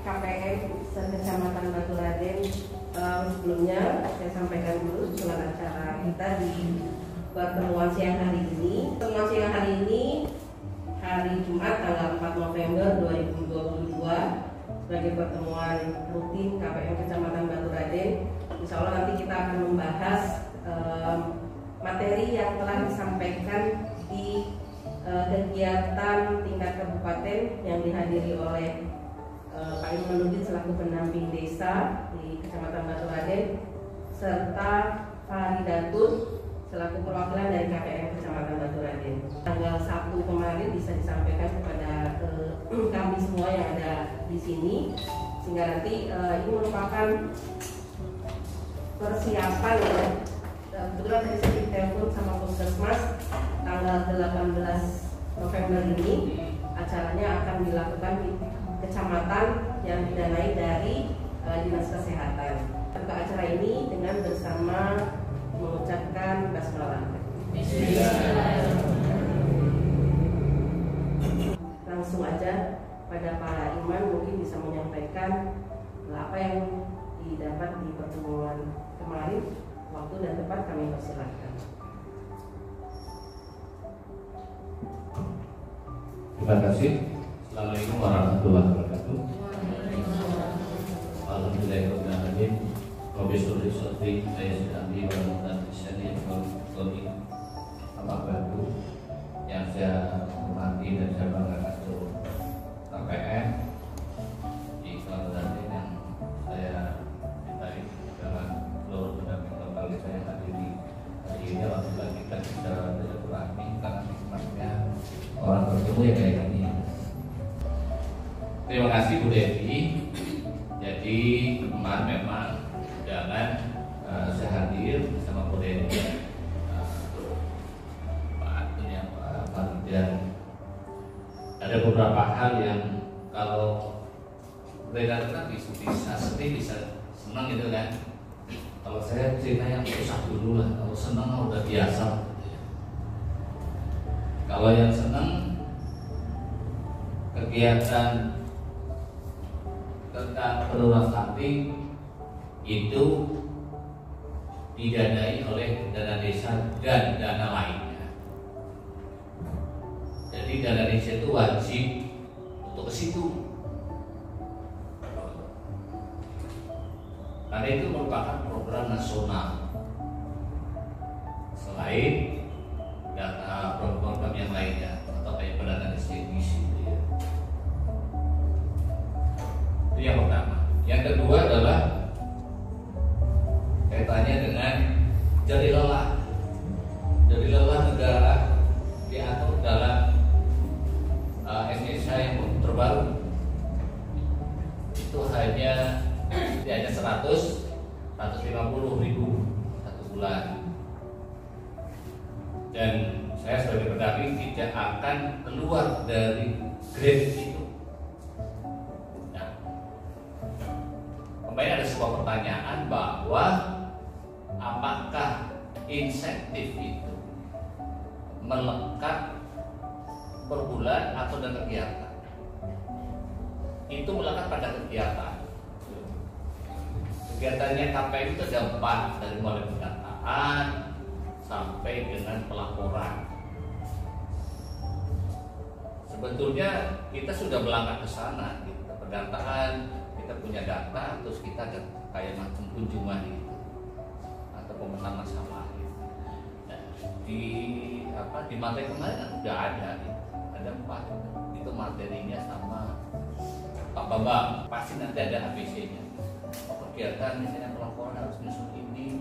KPM Kecamatan Batu Raden. Sebelumnya saya sampaikan dulu susunan acara kita di pertemuan siang hari ini. Pertemuan siang hari ini hari Jumat tanggal 4 November 2022 sebagai pertemuan rutin KPM Kecamatan Batu Raden. Insya Allah nanti kita akan membahas materi yang telah disampaikan di kegiatan tingkat kabupaten yang dihadiri oleh Pak Imanuddin selaku pendamping desa di Kecamatan Batu Raden serta Faridatun selaku perwakilan dari KPM Kecamatan Batu Raden. Tanggal 1 kemarin bisa disampaikan kepada kami semua yang ada di sini, sehingga nanti ini merupakan persiapan ya. Kebetulan tadi saya ditelepon sama Puskesmas tanggal 18 November ini acaranya akan dilakukan di kecamatan yang didanai dari Dinas Kesehatan. Buka acara ini dengan bersama mengucapkan basmalah. Langsung aja pada para imam mungkin bisa menyampaikan apa yang didapat di pertemuan kemarin. Waktu dan tempat kami persilahkan. Terima kasih. Assalamualaikum warahmatullahi wabarakatuh. Alhamdulillahirobbilalamin. Profesor Rizky saya sedang di Badan Syariah Ekonomi apa baru yang saya hormati dan saya banggakan seluruh KPM di Selatan yang saya cintai dalam seluruh pendamping lokal saya hadiri hari ini. Alhamdulillah kita bisa bersilaturahmi karena nikmatnya orang bertemu ya kayak gini. Terima kasih Bu Devi. Jadi kemarin memang jangan saya hadir bersama Bu Devi, Pak Atun yang Pak Fardian. Ada beberapa hal yang kalau beredar kan bisa sedih, bisa senang gitu kan. Kalau saya cerita yang susah dulu lah, kalau senang udah biasa. Kalau yang senang kegiatan tentang penurunan stunting itu didanai oleh dana desa dan dana lainnya. Jadi dana desa itu wajib untuk ke situ. Karena itu merupakan program nasional. Selain dana program yang lainnya atau kayak pendanaan distribusi. Itu yang pertama. Yang kedua adalah kaitannya dengan jadi lelah. Jadi lelah negara diatur dalam Indonesia yang terbaru itu hanya 150.000 satu bulan. Dan saya sebagai pendamping tidak akan keluar dari grade itu. Ada sebuah pertanyaan bahwa apakah insentif itu melekat per bulan atau dan kegiatan? Itu melekat pada kegiatan. Kegiatannya KPM itu ada 4, dari mulai pendataan sampai dengan pelaporan. Sebetulnya kita sudah melangkah ke sana, kita pendataan. Kita punya data, terus kita ada kayak macam kunjungan gitu atau pemetaan masalah gitu. Nah, di materi kemarin udah ada gitu. Ada 4 itu materinya sama Pak Bambang, pasti nanti ada ABC-nya. Kegiatan misalnya pelaporan harus nyusun ini.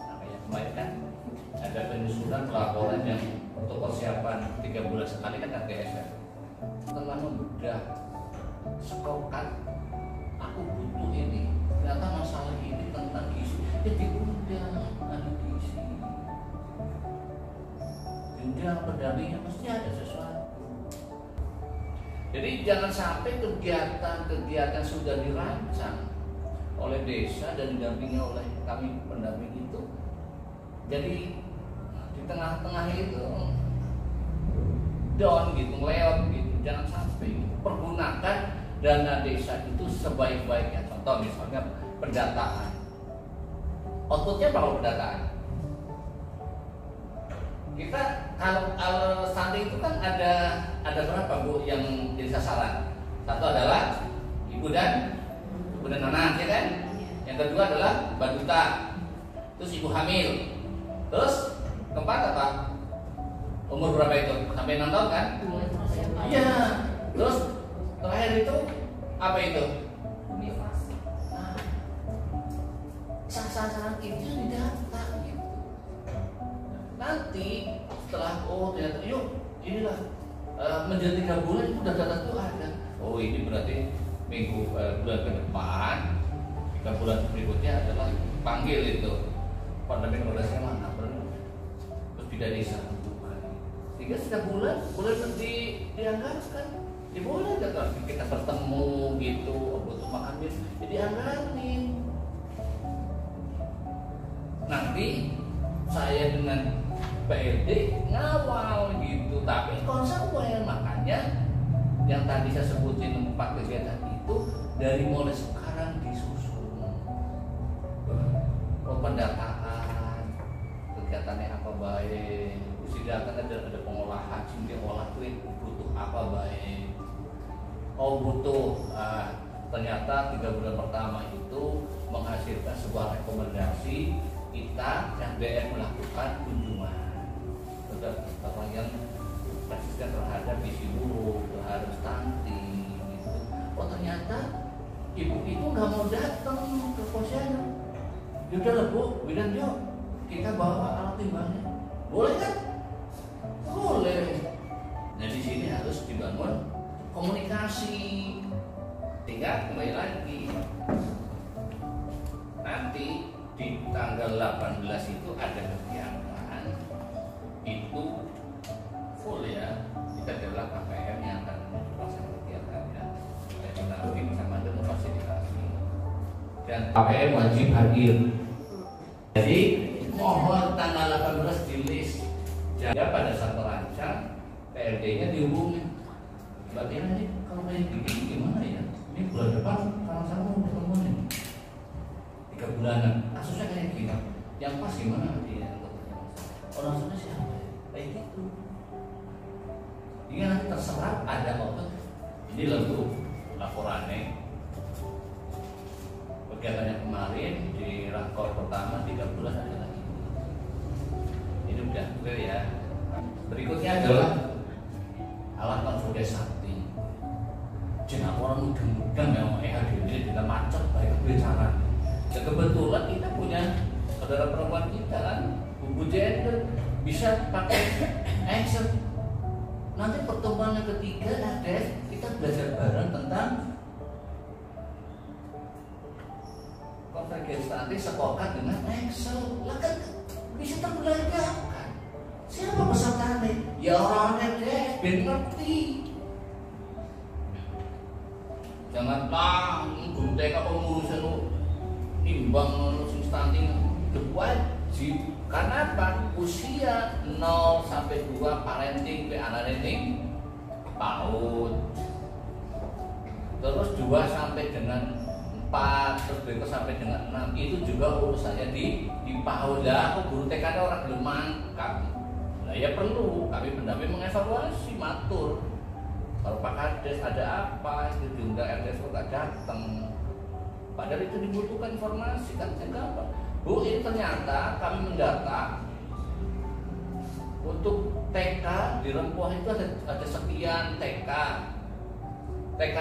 Nah, kayak kemarin kan ada penyusunan pelaporan yang untuk persiapan 3 bulan sekali kan KPM telah membedah skokan, aku butuh ini, ternyata masalah ini tentang gizi, jadi diundang ahli gizi, diundang pendampingnya, mesti ada sesuatu. Jadi jangan sampai kegiatan-kegiatan sudah dirancang oleh desa dan didampingi oleh kami pendamping itu, jadi di tengah-tengah itu down gitu, lewat gitu. Jangan sampai pergunakan dana desa itu sebaik-baiknya. Contoh misalnya pendataan. Outputnya berapa pendataan? Kita kalau stunting itu kan ada berapa Bu yang jadi sasaran? Satu adalah ibu dan anak, ya kan? Yang kedua adalah balita, terus ibu hamil, terus keempat apa? Umur berapa itu? Sampai 6 tahun kan? Iya. Terus terakhir itu apa itu? Sasaran itu didata gitu. Nanti setelah ternyata yuk inilah menjadi 3 bulan itu data itu ada. Oh ini berarti bulan ke depan 3 bulan berikutnya adalah panggil itu pandemi progresnya mana terus tidak desa sehingga setiap bulan dianggarkan ya boleh kan kita bertemu gitu butuh makan jadi anggarin. Nanti saya dengan PLD ngawal gitu tapi konsekuen makanya yang tadi saya sebutin 4 kegiatan itu dari mulai sekarang disusun pendataan kegiatannya apa baik usidakan ada pengolahan sehingga olah duit butuh apa baik butuh ternyata 3 bulan pertama itu menghasilkan sebuah rekomendasi kita yang DM melakukan kunjungan terhadap yang persisten terhadap visi buruk, terhadap stunting gitu. Oh ternyata ibu itu nggak mau datang ke posyandu. Yaudah lah Bu, bilang yuk kita bawa alat timbangnya. Boleh kan? Boleh. Nah di sini harus dibangun komunikasi. Tinggal kembali lagi. Nanti di tanggal 18 itu ada kegiatan itu full ya kita adalah KPM yang akan melaksanakan kegiatannya kita mungkin sama dengan fasilitasi dan KPM wajib hadir jadi mohon tanggal 18 di list jadi pada saat terancang PRD nya dihubungi berarti nanti kalau kayak begini gimana ya ini bulan depan kalau saya mau ketemu nih 3 bulanan kasusnya kayak gini yang pas gimana nanti ya orang sana siapa ya kayak gitu hingga nanti terserap ada otot ini lalu laporannya kegiatannya kemarin di rakor pertama 3 bulan ada lagi ini udah clear ya berikutnya adalah alat konsultasi sakti jangan orang mudah-mudah memang EHDD dengan macet baik kebicaraan ya kebetulan kita punya saudara perempuan kita kan Bu Jender bisa pakai Excel nanti pertemuan yang ketiga ada kita belajar bareng tentang konvergensi nanti sekokat dengan Excel lah kan bisa terbelakangkan siapa pesertanya ya orangnya deh biar ngerti jangan guru TK pengurusan lu nimbang lu stunting wajib karena apa usia 0 sampai 2 parenting ke anak ini PAUD terus 2 sampai dengan 4 terus berikut sampai dengan 6 itu juga urusannya di PAUD lah guru TK nya orang belum mangkap nah ya perlu kami pendamping mengevaluasi matur kalau Pak Kades ada apa itu diundang RDS kok gak datang padahal itu dibutuhkan informasi kan apa Bu ini ternyata kami mendata untuk TK di Rempoh itu ada sekian TK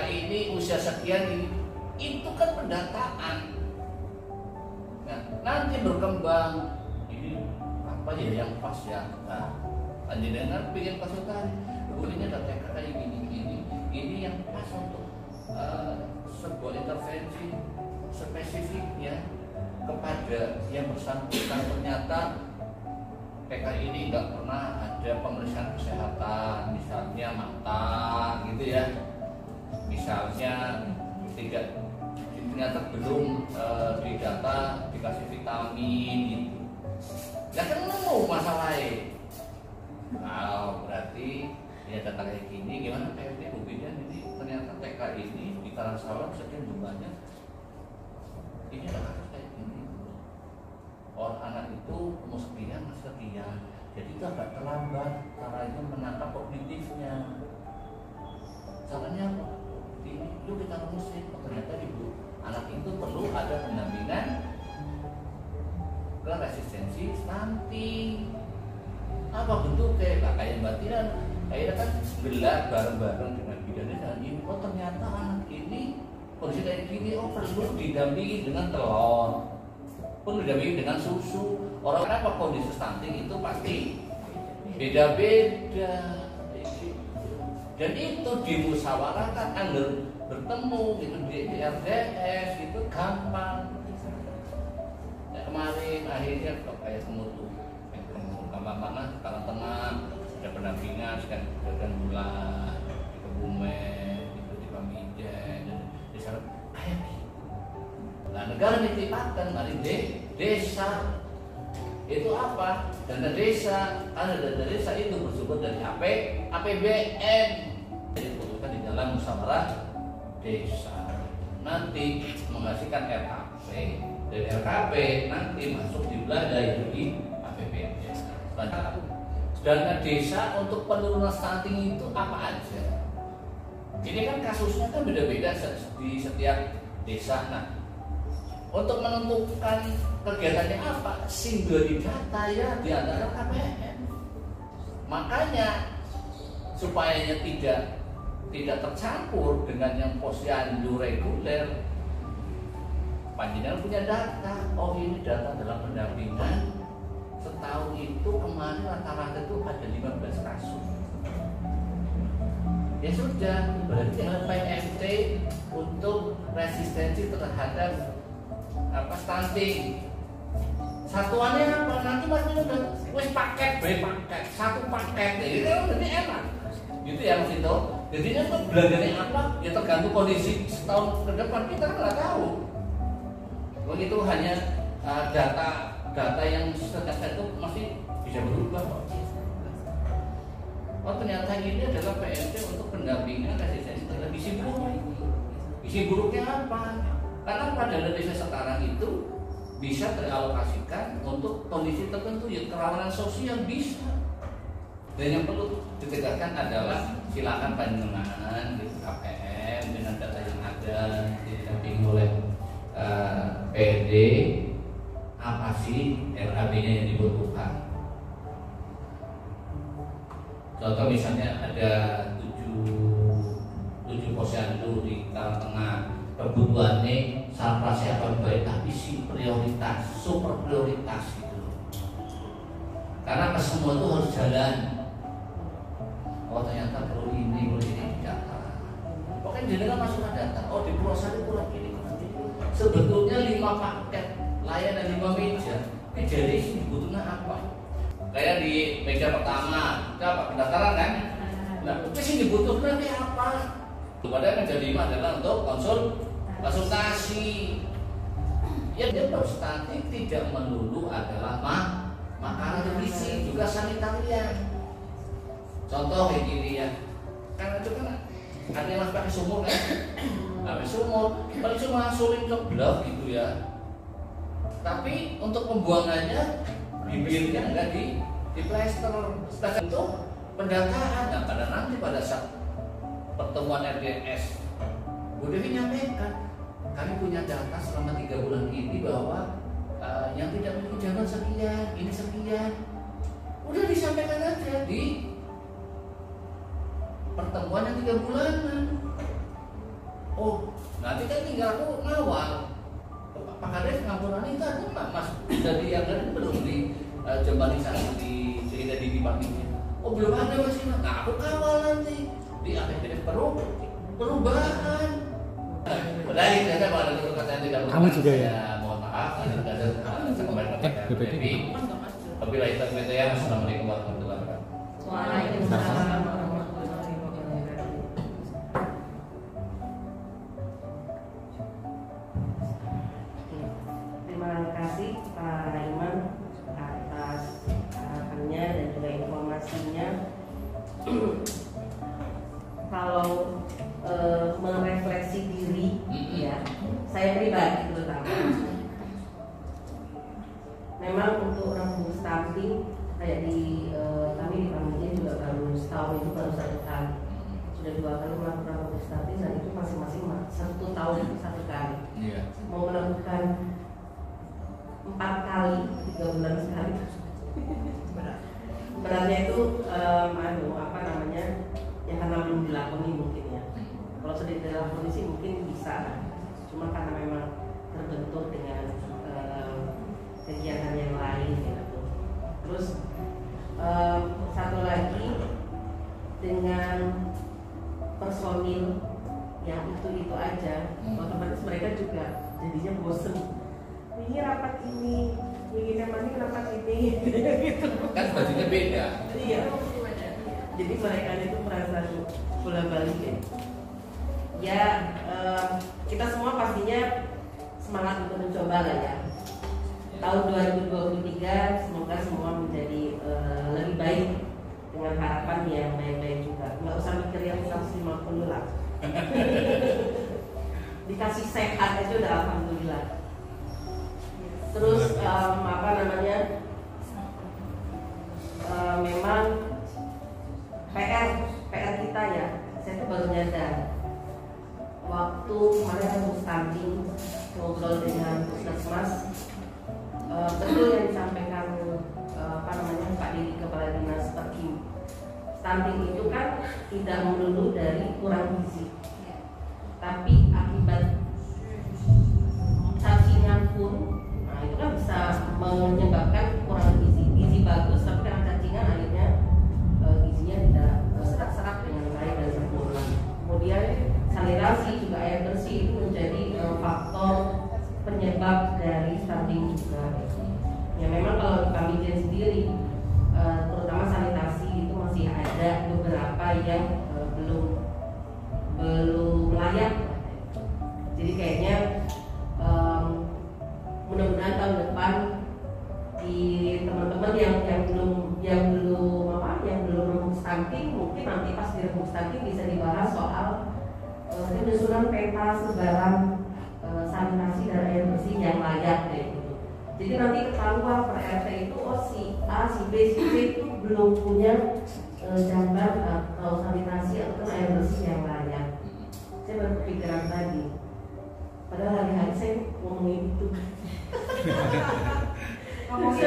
ini usia sekian ini itu kan pendataan nah, nanti berkembang ini apa ya yang pas ya nah dengan bikin konsultasi Bu ini ada TK kayak gini ini yang pas untuk sebuah intervensi spesifiknya kepada yang bersangkutan ternyata TK ini nggak pernah ada pemeriksaan kesehatan misalnya mata gitu ya misalnya ternyata belum didata dikasih vitamin gitu ya kan nemu masalahnya berarti Ya data kayak gini, gimana PRT Bu Bidan ini ternyata TK ini di Karangsawah sekian jumlahnya, ini ada kasus kayak gini. Orang anak itu umur sekian masih sekian, jadi itu agak terlambat caranya menangkap kognitifnya. Caranya apa? Ini yuk kita rumusin. Ternyata ibu anak itu perlu ada pendampingan ke resistensi stunting. Apa bentuknya? Kayak Mbak Tian, akhirnya kan gelar bareng-bareng dengan bidannya dan ini. Oh ternyata anak ini kondisi kayak gini, oh perlu didampingi dengan telur, perlu didampingi dengan susu. Orang apa kondisi stunting itu pasti beda-beda. Dan itu dimusyawarahkan agar bertemu gitu di RDS itu gampang. Ya, kemarin akhirnya kayak semutu gampang banget, kalau tenang ada pendampingan sekian bulan di Kebumen itu di Pamijen dan di sana kayak gitu. Nah negara ditipatkan dari desa itu apa? Dana desa, ada dana desa itu bersumber dari APBN diputuskan di dalam musyawarah desa, nanti menghasilkan RKP, dari RKP nanti masuk di belanja itu di APBN. Dana desa untuk penurunan stunting itu apa aja? Ini kan kasusnya kan beda-beda di setiap desa. Nah, untuk menentukan kegiatannya apa, single di data ya di antara KPM. Makanya supaya tidak tercampur dengan yang posyandu reguler, panjenengan punya data. Oh ini data dalam pendampingan setahun itu kemarin rata-rata itu ada 15 kasus. Ya sudah, berarti dengan PMT untuk resistensi terhadap stunting. Satuannya apa? Nanti mas udah wes paket, satu paket, itu enak. Gitu ya Mas itu. Jadinya tuh belanjanya apa? Ya tergantung kondisi setahun ke depan kita kan nggak tahu. Begitu hanya data yang setiap itu masih bisa berubah. Oh ternyata ini adalah PMT untuk pendampingan resistensi terhadap gizi buruk. Gizi buruknya apa? Karena pada desa sekarang itu bisa teralokasikan untuk kondisi tertentu, ya kerawanan sosial bisa. Dan yang perlu ditegakkan adalah silakan panjenengan di KPM dengan data yang ada didampingi oleh PD, apa sih RAB-nya yang dibutuhkan. Contoh misalnya ada 7 posyandu di Tengah, kebutuhannya sampah siapa baik, tapi si prioritas, super prioritas gitu. Karena semua itu harus jalan. Oh ternyata perlu ini data. Pokoknya jenengan masuk ke data. Oh di Purwosari kurang ini. Sebetulnya 5 paket layanan 5 meja. Ini jadi dibutuhkan apa? Kayak di meja pertama, apa pendaftaran kan? Nah, itu sih dibutuhkan apa? Padahal meja 5 adalah untuk konsultasi. Ya dia stunting tidak melulu adalah makanan gizi, juga sanitarian. Contoh kayak gini ya, karena itu kan ada yang pakai sumur kan, pakai sumur, paling cuma suling ke blok gitu ya. Tapi untuk pembuangannya bibirnya enggak di plester. Untuk pendataan, nah pada nanti pada saat pertemuan RDS, Bu Devi nyampaikan, kami punya data selama 3 bulan ini bahwa yang tidak memiliki jalan sekian, ini sekian. Udah disampaikan aja di pertemuan yang 3 bulanan. Oh, nanti kan tinggal aku ngawal. Pak Kades ngampuran itu ada nggak Mas? Dari yang lain belum di jembatisasi di cerita di Departemen. Oh belum ada Mas. Nah aku kawal nanti di APBN perubahan. Padahal ternyata kalau ada kata yang tidak kamu juga ya. Mohon maaf, ada saya kembali kepada BPD. Apabila itu ya, assalamualaikum warahmatullahi wabarakatuh. Waalaikumsalam. Terima kasih Pak Iman atas arahannya dan juga informasinya. tahun itu baru 1 kali. Sudah 2 kali melakukan kontestasi dan itu masing-masing 1 tahun 1 kali. Mau melakukan 4 kali 3 bulan sekali. Beratnya itu apa namanya? Ya karena belum dilakoni mungkin ya. Kalau sudah dilakoni sih mungkin bisa. Cuma karena memang terbentur dengan kegiatan yang lain gitu. Terus satu lagi dengan personil yang itu aja, otomatis mereka juga jadinya bosen. Ini rapat ini, yang mana rapat ini, gitu. Kan bajunya beda. Iya. Jadi mereka itu merasa bola balik ya. Ya kita semua pastinya semangat untuk mencoba lah ya. Tahun 2023 semoga semua menjadi lebih baik dengan harapan yang baik-baik juga. Nggak usah mikir yang 150 lah. Dikasih sehat aja udah alhamdulillah. Terus apa namanya? Memang PR kita ya. Saya tuh baru nyadar waktu kemarin aku stunting ngobrol dengan Puskesmas. Betul yang disampaikan apa namanya Pak Didi Kepala Dinas Perkim. Stunting itu kan tidak melulu dari kurang gizi, tapi akibat cacingan pun, nah itu kan bisa menyebabkan kurang gizi. Gizi bagus, tapi karena cacingan akhirnya gizinya tidak serap dengan baik dan sempurna. Kemudian sanitasi juga air bersih itu menjadi faktor penyebab dari stunting juga. Ya memang kalau kami sendiri, terutama sanitasi itu masih ada beberapa yang belum layak. Jadi kayaknya mudah-mudahan tahun depan di teman-teman yang belum remuk stunting, mungkin nanti pas di remuk stunting bisa dibahas soal penyusunan peta sebaran sanitasi dan air bersih yang layak kayak gitu. Jadi nanti ketahuan per RT itu si A, si B, si C itu belum punya jamban atau sanitasi atau air bersih yang layak. Saya baru kepikiran tadi. Padahal hari-hari saya ngomongin itu. Ngomongin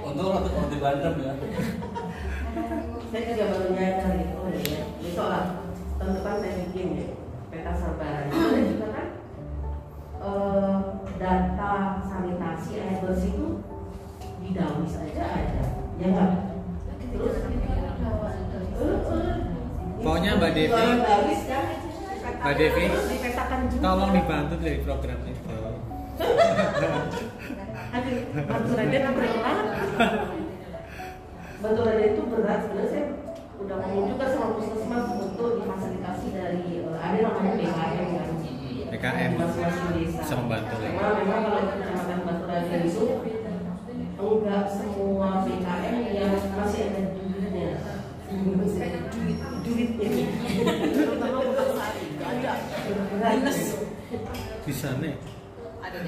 untuk roti bandem ya. Saya juga baru nyadar gitu. Oh ya, besok lah. Tahun depan saya bikin ya peta sebaran. Ada juga kan data sanitasi air bersih itu di Dawis aja ada, ya nggak? Terus pokoknya Mbak Devi, Dawis kan, Mbak Devi, dipetakan juga. tolong dibantu dari program itu. Aduh, bantu Raden berat. Bantu Raden itu berat. Sebenarnya saya udah ngomong juga sama Puskesmas untuk difasilitasi dari ada namanya BKM kan. BKM Masing-masing desa. bisa membantu. Memang kalau Kecamatan Batu Raden itu enggak semua BKM yang masih ada duitnya. Duitnya. Terutama Puskesari enggak ada. Minus. Bisa nih. Ada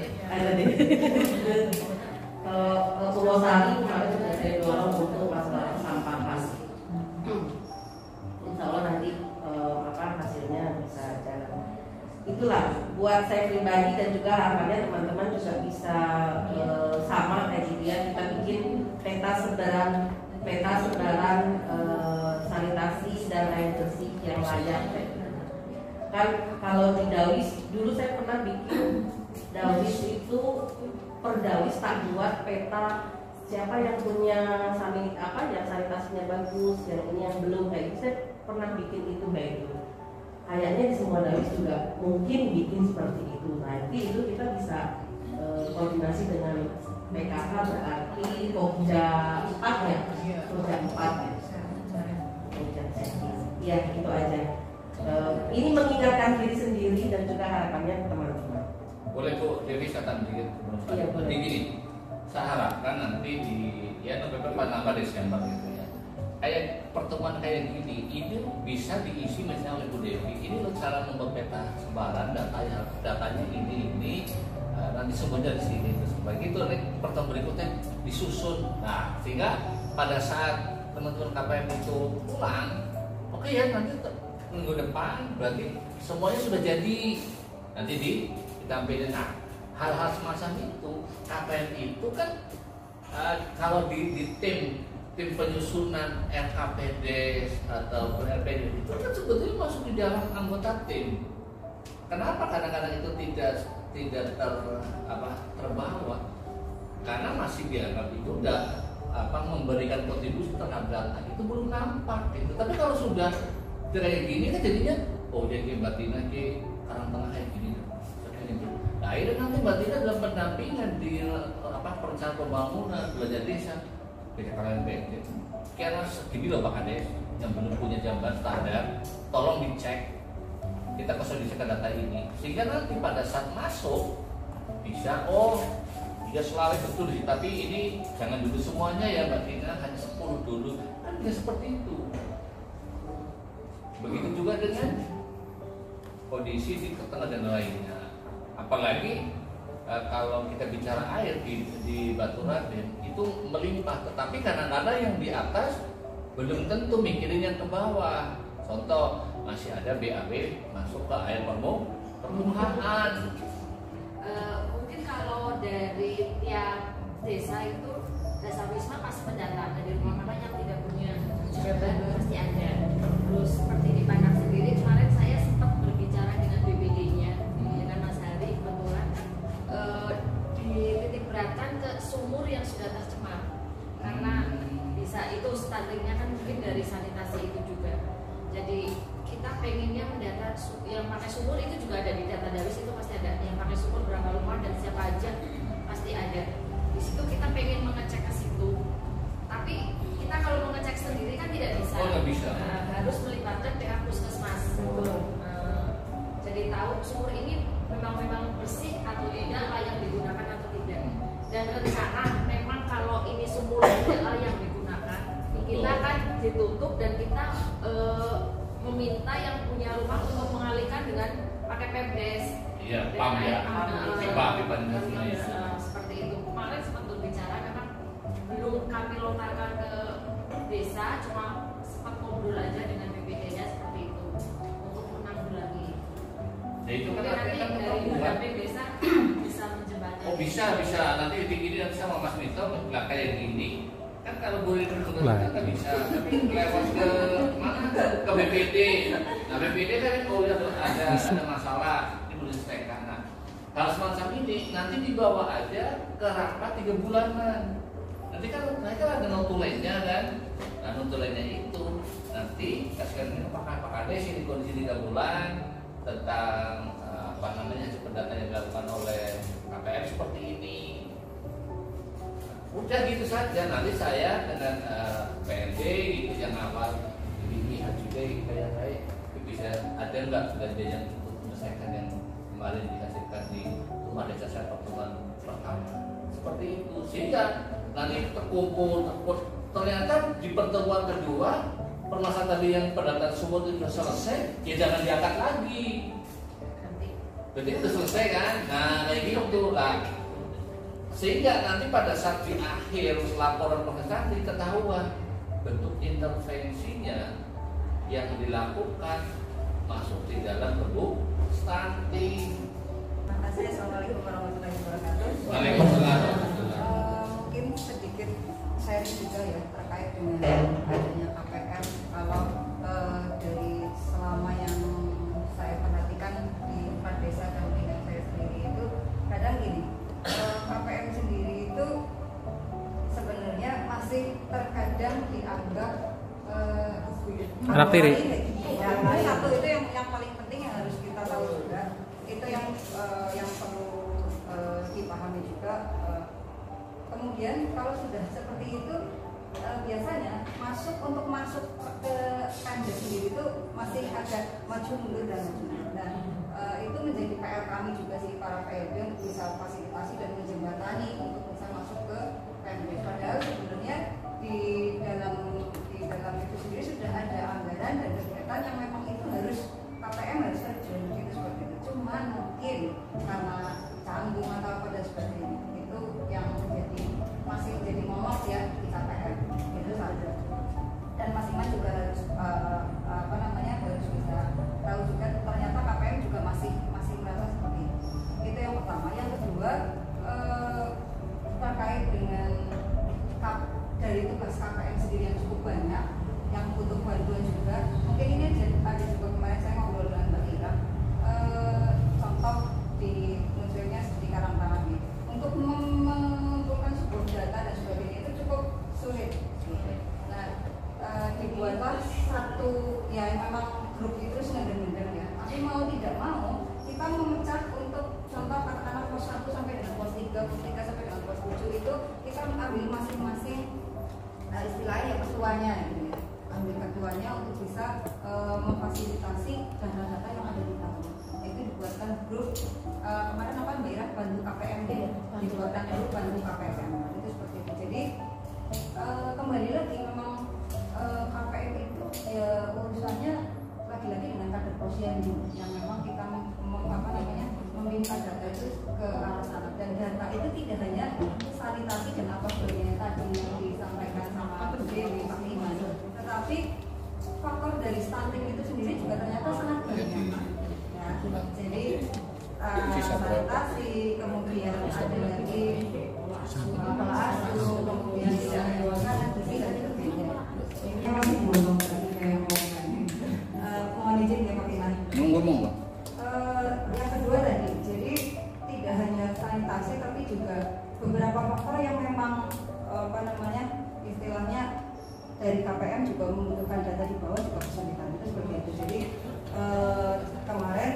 deh. Kalau Purwosari kemarin sudah saya dorong untuk masalah sampahan. Insya Allah nanti hasilnya bisa jalan. Itulah buat saya pribadi dan juga harapannya teman-teman juga bisa sama kayak dia kita bikin peta sebaran sanitasi dan air bersih yang layak. Kan kalau di Dawis dulu saya pernah bikin Dawis itu per Dawis tak buat peta siapa yang punya yang sanitasinya bagus, yang ini yang belum kayak gitu. Saya pernah bikin itu kayak gitu. Kayaknya di semua Dawis juga mungkin bikin seperti itu. Nanti itu kita bisa koordinasi dengan PKK berarti Pokja 4 ya, Pokja 4 ya. Ya itu aja. Ini mengingatkan diri sendiri dan juga harapannya teman-teman. Boleh Bu Dewi katakan dikit. Iya boleh. Jadi gini, saya harapkan nanti di November Panama Desember gitu ya. Kayak pertemuan kayak gini, ini bisa diisi misalnya oleh Bu Dewi. Ini loh cara membuat peta sebaran datanya ini nanti semuanya di sini terus begitu nanti pertemuan berikutnya disusun. Nah, sehingga pada saat teman-teman KPM itu pulang, oke ya nanti minggu depan berarti semuanya sudah jadi, nanti ditampilin. Nah, hal-hal semacam itu KPM itu kan kalau di tim penyusunan RKPD atau RPD itu kan sebetulnya masuk di dalam anggota tim. Kenapa kadang-kadang itu tidak terbawa? Karena masih dianggap itu udah memberikan kontribusi terhadap data itu belum nampak gitu. Tapi kalau sudah kayak gini kan jadinya jadi Mbak Tina ke Karang Tengah kayak gini. Nah, akhirnya nanti Mbak Tina dalam pendampingan di perencanaan pembangunan belajar desa BKKMPD. Karena segini loh Pak Kades yang belum punya jamban standar, tolong dicek. Kita konsolidikan data ini sehingga nanti pada saat masuk bisa dia selalu betul sih, tapi ini jangan dulu semuanya ya Mbak Tina, hanya 10 dulu kan bisa seperti itu. Begitu juga dengan kondisi di tengah dan lainnya. Apalagi kalau kita bicara air di Batu Raden itu melimpah, tetapi kadang-kadang yang di atas belum tentu mikirin yang ke bawah. Contoh, masih ada BAB masuk ke air permukaan. Mungkin kalau dari tiap desa itu desa wisma pasti mendata dari rumah-rumah yang tidak punya jabatan pasti ada. Terus seperti di Panak sendiri kemarin saya sempat berbicara dengan BPD-nya dengan Mas Hari kebetulan dititik beratkan ke sumur yang sudah tercemar karena bisa itu stuntingnya kan mungkin dari sanitasi itu juga. Jadi kita pengennya mendata yang pakai sumur itu juga ada di data Dawis, itu pasti ada yang pakai sumur berapa rumah dan siapa aja pasti ada. Di situ kita pengen mengecek ke situ. Tapi kita kalau mengecek sendiri kan tidak bisa. Nggak bisa. Harus melibatkan pihak puskesmas. Jadi tahu sumur ini memang bersih atau tidak, layak digunakan atau tidak. Dan rencana memang kalau ini sumur tidak layak digunakan, kita kan ditutup dan kita meminta yang punya rumah untuk mengalihkan dengan pakai pemdes. Iya, pam ya. Pipa Seperti itu. Kemarin sempat berbicara, memang belum kami lontarkan ke desa, cuma sempat ngobrol aja dengan BPD-nya seperti itu untuk menanggulangi. Ya itu kan nanti kan dari BPD desa bisa menjembatani. Oh bisa nanti ini nanti sama Mas Mito nggak kayak gini. Kan kalau boleh kan nggak bisa, tapi lewat ke mana ke BPD. Nah BPD kan ada masalah ini boleh diselesaikan. Nah hal semacam ini nanti dibawa aja ke rapat 3 bulanan. Nanti kan mereka ada notulennya kan, nah notulennya itu nanti kasihkan ini Pak Kades ini kondisi 3 bulan tentang data yang dilakukan oleh KPM seperti ini. Udah gitu saja, nanti saya dengan PRD gitu yang awal dilihat juga kayak saya bisa ada nggak belanja yang untuk menyelesaikan yang kemarin dihasilkan di rumah desa saya pertemuan pertama seperti itu, sehingga nanti terkumpul ternyata di pertemuan kedua permasalahan tadi yang pendataan sumur itu sudah selesai, ya jangan diangkat lagi. Berarti itu selesai kan? Nah kayak gitu lah. Sehingga nanti pada saat di akhir laporan proses ketahuan bentuk intervensinya yang dilakukan masuk di dalam bentuk stunting. Terima kasih. Assalamualaikum warahmatullahi wabarakatuh. Waalaikumsalam. Mungkin sedikit sharing juga ya terkait dengan adanya KPM. Kalau dari selama yang saya perhatikan di empat desa dan dengan saya sendiri itu kadang gini. KPM sendiri itu sebenarnya masih terkadang dianggap Rapiri. Ya, satu itu yang paling penting yang harus kita tahu juga, itu yang perlu dipahami juga. Kemudian kalau sudah seperti itu biasanya untuk masuk ke Pemdes sendiri itu masih agak maju mundur dan itu menjadi PR kami juga sih para PLB untuk bisa fasilitasi dan menjembatani untuk bisa masuk ke Pemdes. Padahal sebenarnya di dalam itu sendiri sudah ada anggaran dan kegiatan yang memang itu harus KPM harus terjun gitu seperti itu. Cuman mungkin karena canggung atau apa dan sebagainya itu yang masih menjadi momok ya di KPM itu saja. satu ya memang grup itu sengaja ya. Tapi mau tidak mau kita memecah untuk contoh katakanlah pos 1 sampai dengan pos 3, pos 3 sampai dengan pos 7 itu kita ambil masing-masing istilahnya ketuanya gitu ya. Ambil ketuanya untuk bisa memfasilitasi data-data yang ada di tahun. Itu dibuatkan grup kemarin apa daerah bantu KPM gitu. Dibuatkan grup bantu KPM. Itu seperti itu. Jadi kembali lagi memang KPM itu ya urusannya lagi-lagi dengan kader posyandu yang memang kita meminta data itu ke arah sana, dan data itu tidak hanya sanitasi dan apa sebagainya tadi yang disampaikan sama Bu Dewi, Pak Iman, tetapi faktor dari stunting itu sendiri juga ternyata sangat banyak ya. Jadi sanitasi, kemudian ada lagi pola asuh, kemudian tidak makanan gizi dan sebagainya. Ini masih belum kayak mohon izin ya Pak Iman. Ngomong Pak. Yang kedua tadi, jadi tidak hanya sanitasi tapi juga beberapa faktor yang memang istilahnya dari KPM juga membutuhkan data di bawah juga kesulitan itu seperti itu. Jadi kemarin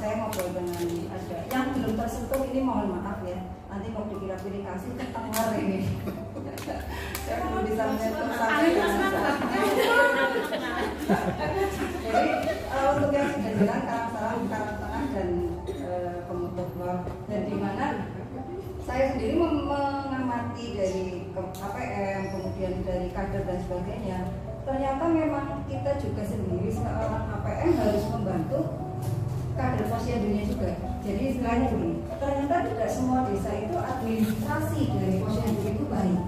saya ngobrol dengan ada yang belum tersentuh, ini mohon maaf ya, nanti mau dikira aplikasi keluar ini. Saya belum bisa menyentuh sampai jadi untuk yang sudah jelas karang tengah dan pemutus bawah, dan di mana saya sendiri mengamati dari KPM kemudian dari kader dan sebagainya, ternyata memang kita juga sendiri seorang KPM harus membantu kader posyandunya juga. Jadi istilahnya begini, ternyata tidak semua desa itu administrasi dari posyandu itu baik.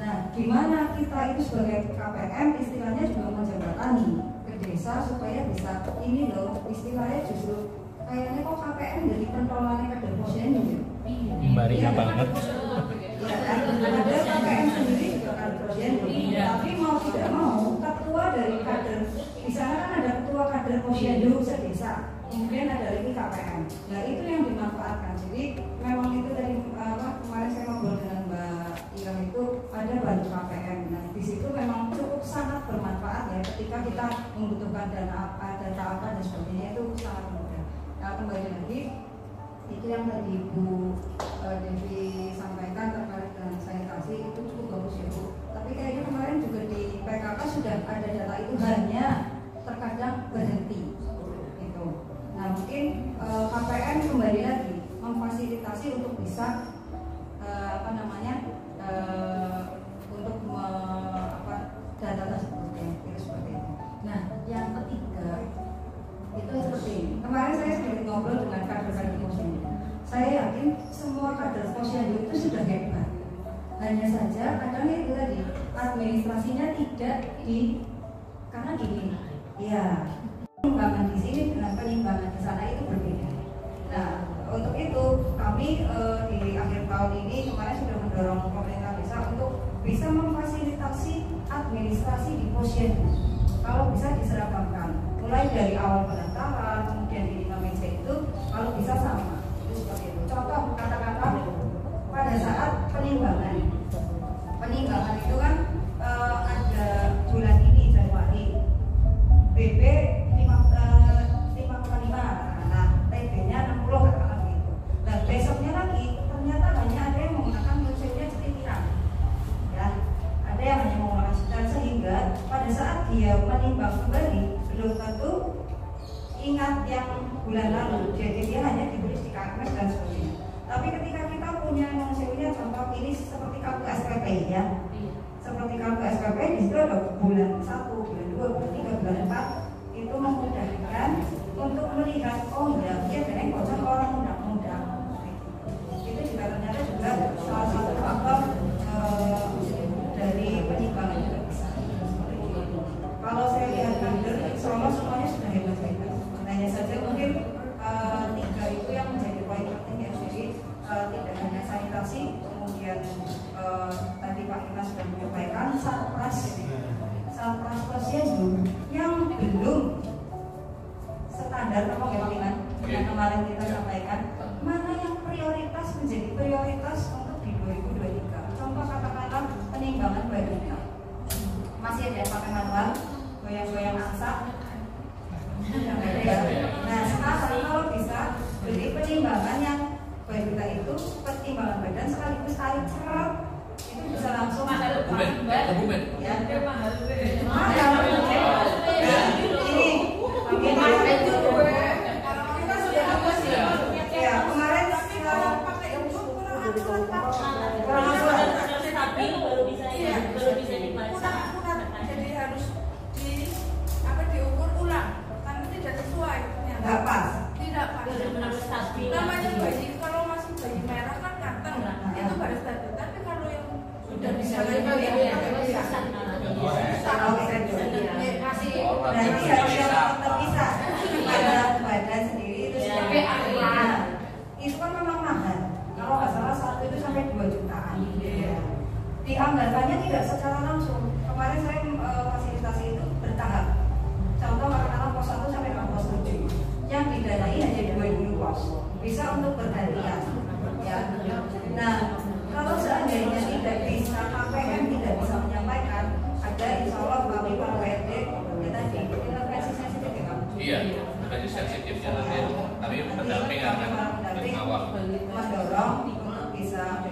Nah, gimana kita itu sebagai KPM istilahnya juga menjembatani ke desa supaya bisa ini loh, istilahnya justru kayaknya kok KPM jadi pentolannya kader posyandu ya. Marina banget. Ya kan, ada KPM sendiri juga kader posyandu. Tapi mau tidak mau ketua dari kader di sana kan ada ketua kader posyandu sedesa. Kemudian ada lagi KPM. Nah itu yang dimanfaatkan. Jadi memang itu dari kemarin saya ngobrol dengan Mbak Ira itu ada bantu KPM. Nah di situ memang cukup sangat bermanfaat ya ketika kita membutuhkan dana apa, data apa dan sebagainya, itu sangat mudah. Nah kembali lagi itu yang tadi Bu Devi sampaikan terkait dengan sanitasi itu cukup bagus ya Bu. Tapi kayaknya kemarin juga di PKK sudah ada data itu hanya terkadang berhenti. Nah mungkin KPM kembali lagi memfasilitasi untuk bisa untuk data tersebut ya, itu seperti itu. Nah yang ketiga itu seperti ini. Kemarin saya sedikit ngobrol dengan kader-kader posyandu. Saya yakin semua kader posyandu itu sudah hebat. Hanya saja kadang itu tadi administrasinya tidak karena gini ya. Penimbangan di sini dengan penimbangan di sana itu berbeda. Nah, untuk itu kami di akhir tahun ini kemarin sudah mendorong pemerintah desa untuk bisa memfasilitasi administrasi di posyandu. Kalau bisa diseragamkan, mulai dari awal pendaftaran, kemudian di meja itu, kalau bisa sama. Itu seperti itu. Contoh kata-kata pada saat penimbangan itu kan ada bulan ini Januari, BB 5,5, nah TB-nya 60 katakanlah gitu. Dan besoknya lagi ternyata hanya ada yang menggunakan musimnya cetiran, ya, ada yang hanya menggunakan cetiran, sehingga pada saat dia menimbang kembali belum tentu ingat yang bulan lalu, jadi dia hanya diberi di KMS dan sebagainya. Tapi ketika kita punya musimnya, contoh ini seperti kartu SPP ya, seperti kartu SPP di situ ada bulan 1, bulan 2, bulan 3, bulan 4. Itu memudahkan untuk melihat oh ya dia dari bocor orang muda-muda. Itu juga ternyata juga salah satu faktor dari penyimpangan juga bisa. Kalau saya lihat kader Solo semuanya sudah hebat-hebat. Hanya saja mungkin 3 itu yang menjadi poin penting ya. Jadi tidak hanya sanitasi, kemudian tadi Pak Iman sudah menyampaikan satpras posyandu yang belum standar apa ya yang kemarin kita sampaikan, mana yang prioritas menjadi prioritas untuk di 2023. Contoh katakanlah penimbangan balita masih ada yang pakai manual, goyang-goyang angsa. Nah sekarang kalau bisa beli penimbangan yang kita itu pertimbangan badan sekaligus tarik cerot itu bisa langsung Bumen. ya. mahal Ya kemarin tapi baru bisa dibaca. Jadi harus diukur ulang karena tidak sesuai. nggak pas. Tidak pas. Benar-benar stabil. Namanya bayi kalau masih bayi merah kan ganteng, itu baru stabil. Tapi kalau yang sudah bisa Berarti harus yang terpisah pada badan sendiri itu itu kan memang mahal. Kalau nggak salah satu itu sampai 2 jutaan. Dianggarkannya tidak secara langsung. Kemarin saya fasilitasi itu bertahap. Contoh anak-anak pos 1 sampai pos 7. Yang didanai hanya 2 dulu pos. Bisa untuk bergantian. Ya. Nah, kalau seandainya tidak bisa KPM tidak bisa menyampaikan, ada insya Allah kami para WRD kita intervensi sensitif ya kamu. Iya, ada sensitifnya nanti. Kami pendamping akan mengawal. Mendorong untuk bisa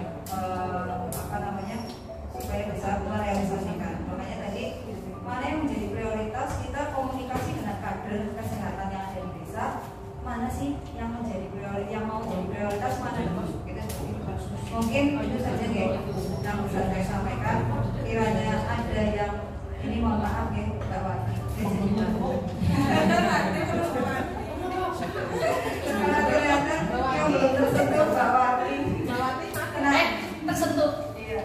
supaya bisa merealisasikan. Makanya tadi mana yang menjadi prioritas kita komunikasi dengan kader kesehatan yang ada di desa, mana sih yang menjadi prioritas, yang mau jadi prioritas mana kita mungkin itu saja ya yang bisa saya sampaikan. Kiranya ada yang ini mohon maaf ya Mbak Wati. Karena kelihatan yang belum tersentuh Mbak Wati. tersentuh. Iya.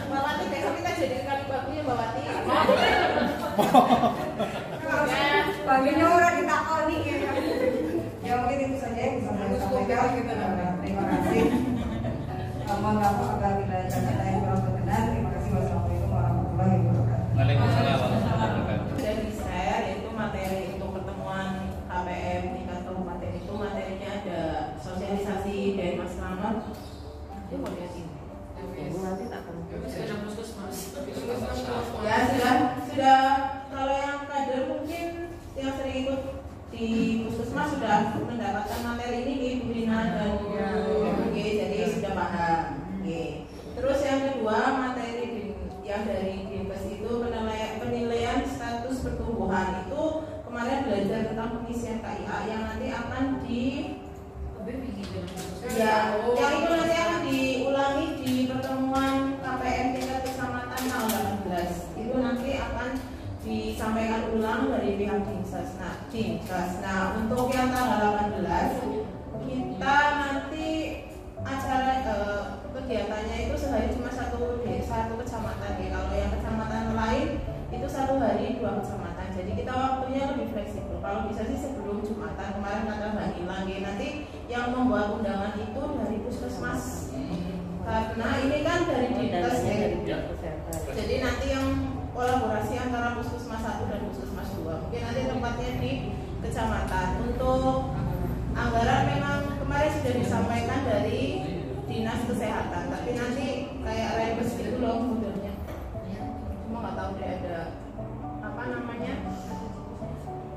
Bawati besok kita jadi kali bakunya Bawati. Baginya orang ditakoni ya. Ya mungkin itu saja yang bisa saya sampaikan. Terima kasih. Mohon maaf apabila kata yang kurang berkenan. Terima kasih. Wassalamualaikum warahmatullahi wabarakatuh. Waalaikumsalam warahmatullahi wabarakatuh. Sudah di-share yaitu materi untuk pertemuan KPM tingkat kabupaten itu materinya ada sosialisasi dari Mas Slamet. Dia mau lihat ini. Nanti tak akan. Ya sudah kalau yang kader mungkin yang sering ikut di puskesmas sudah mendapatkan materi ini di Bu Rina dan Oke, jadi sudah paham. Oke. Terus yang kedua materi yang dari Dinkes itu penilaian status pertumbuhan itu kemarin belajar tentang pengisian KIA yang nanti akan yang itu nanti akan diulangi di pertemuan KPM tingkat kecamatan tanggal 18. Itu nanti akan disampaikan ulang dari pihak Dinkes. Nah, untuk yang tanggal 18 kita nanti acara kegiatannya itu sehari cuma satu kecamatan ya. Kalau yang kecamatan lain itu 1 hari 2 kecamatan. Jadi kita waktunya lebih fleksibel. Kalau bisa sih sebelum Jumatan kemarin kata Mbak Ila nanti yang membuat undangan itu dari puskesmas. Karena ini kan dari Dinkes ya. Jadi nanti yang kolaborasi antara puskesmas 1 dan puskesmas 2. Mungkin nanti tempatnya di kecamatan. Untuk anggaran memang kemarin sudah disampaikan dari Dinas Kesehatan, tapi nanti kayak rebus gitu loh modelnya. Cuma nggak tahu dia ada apa namanya.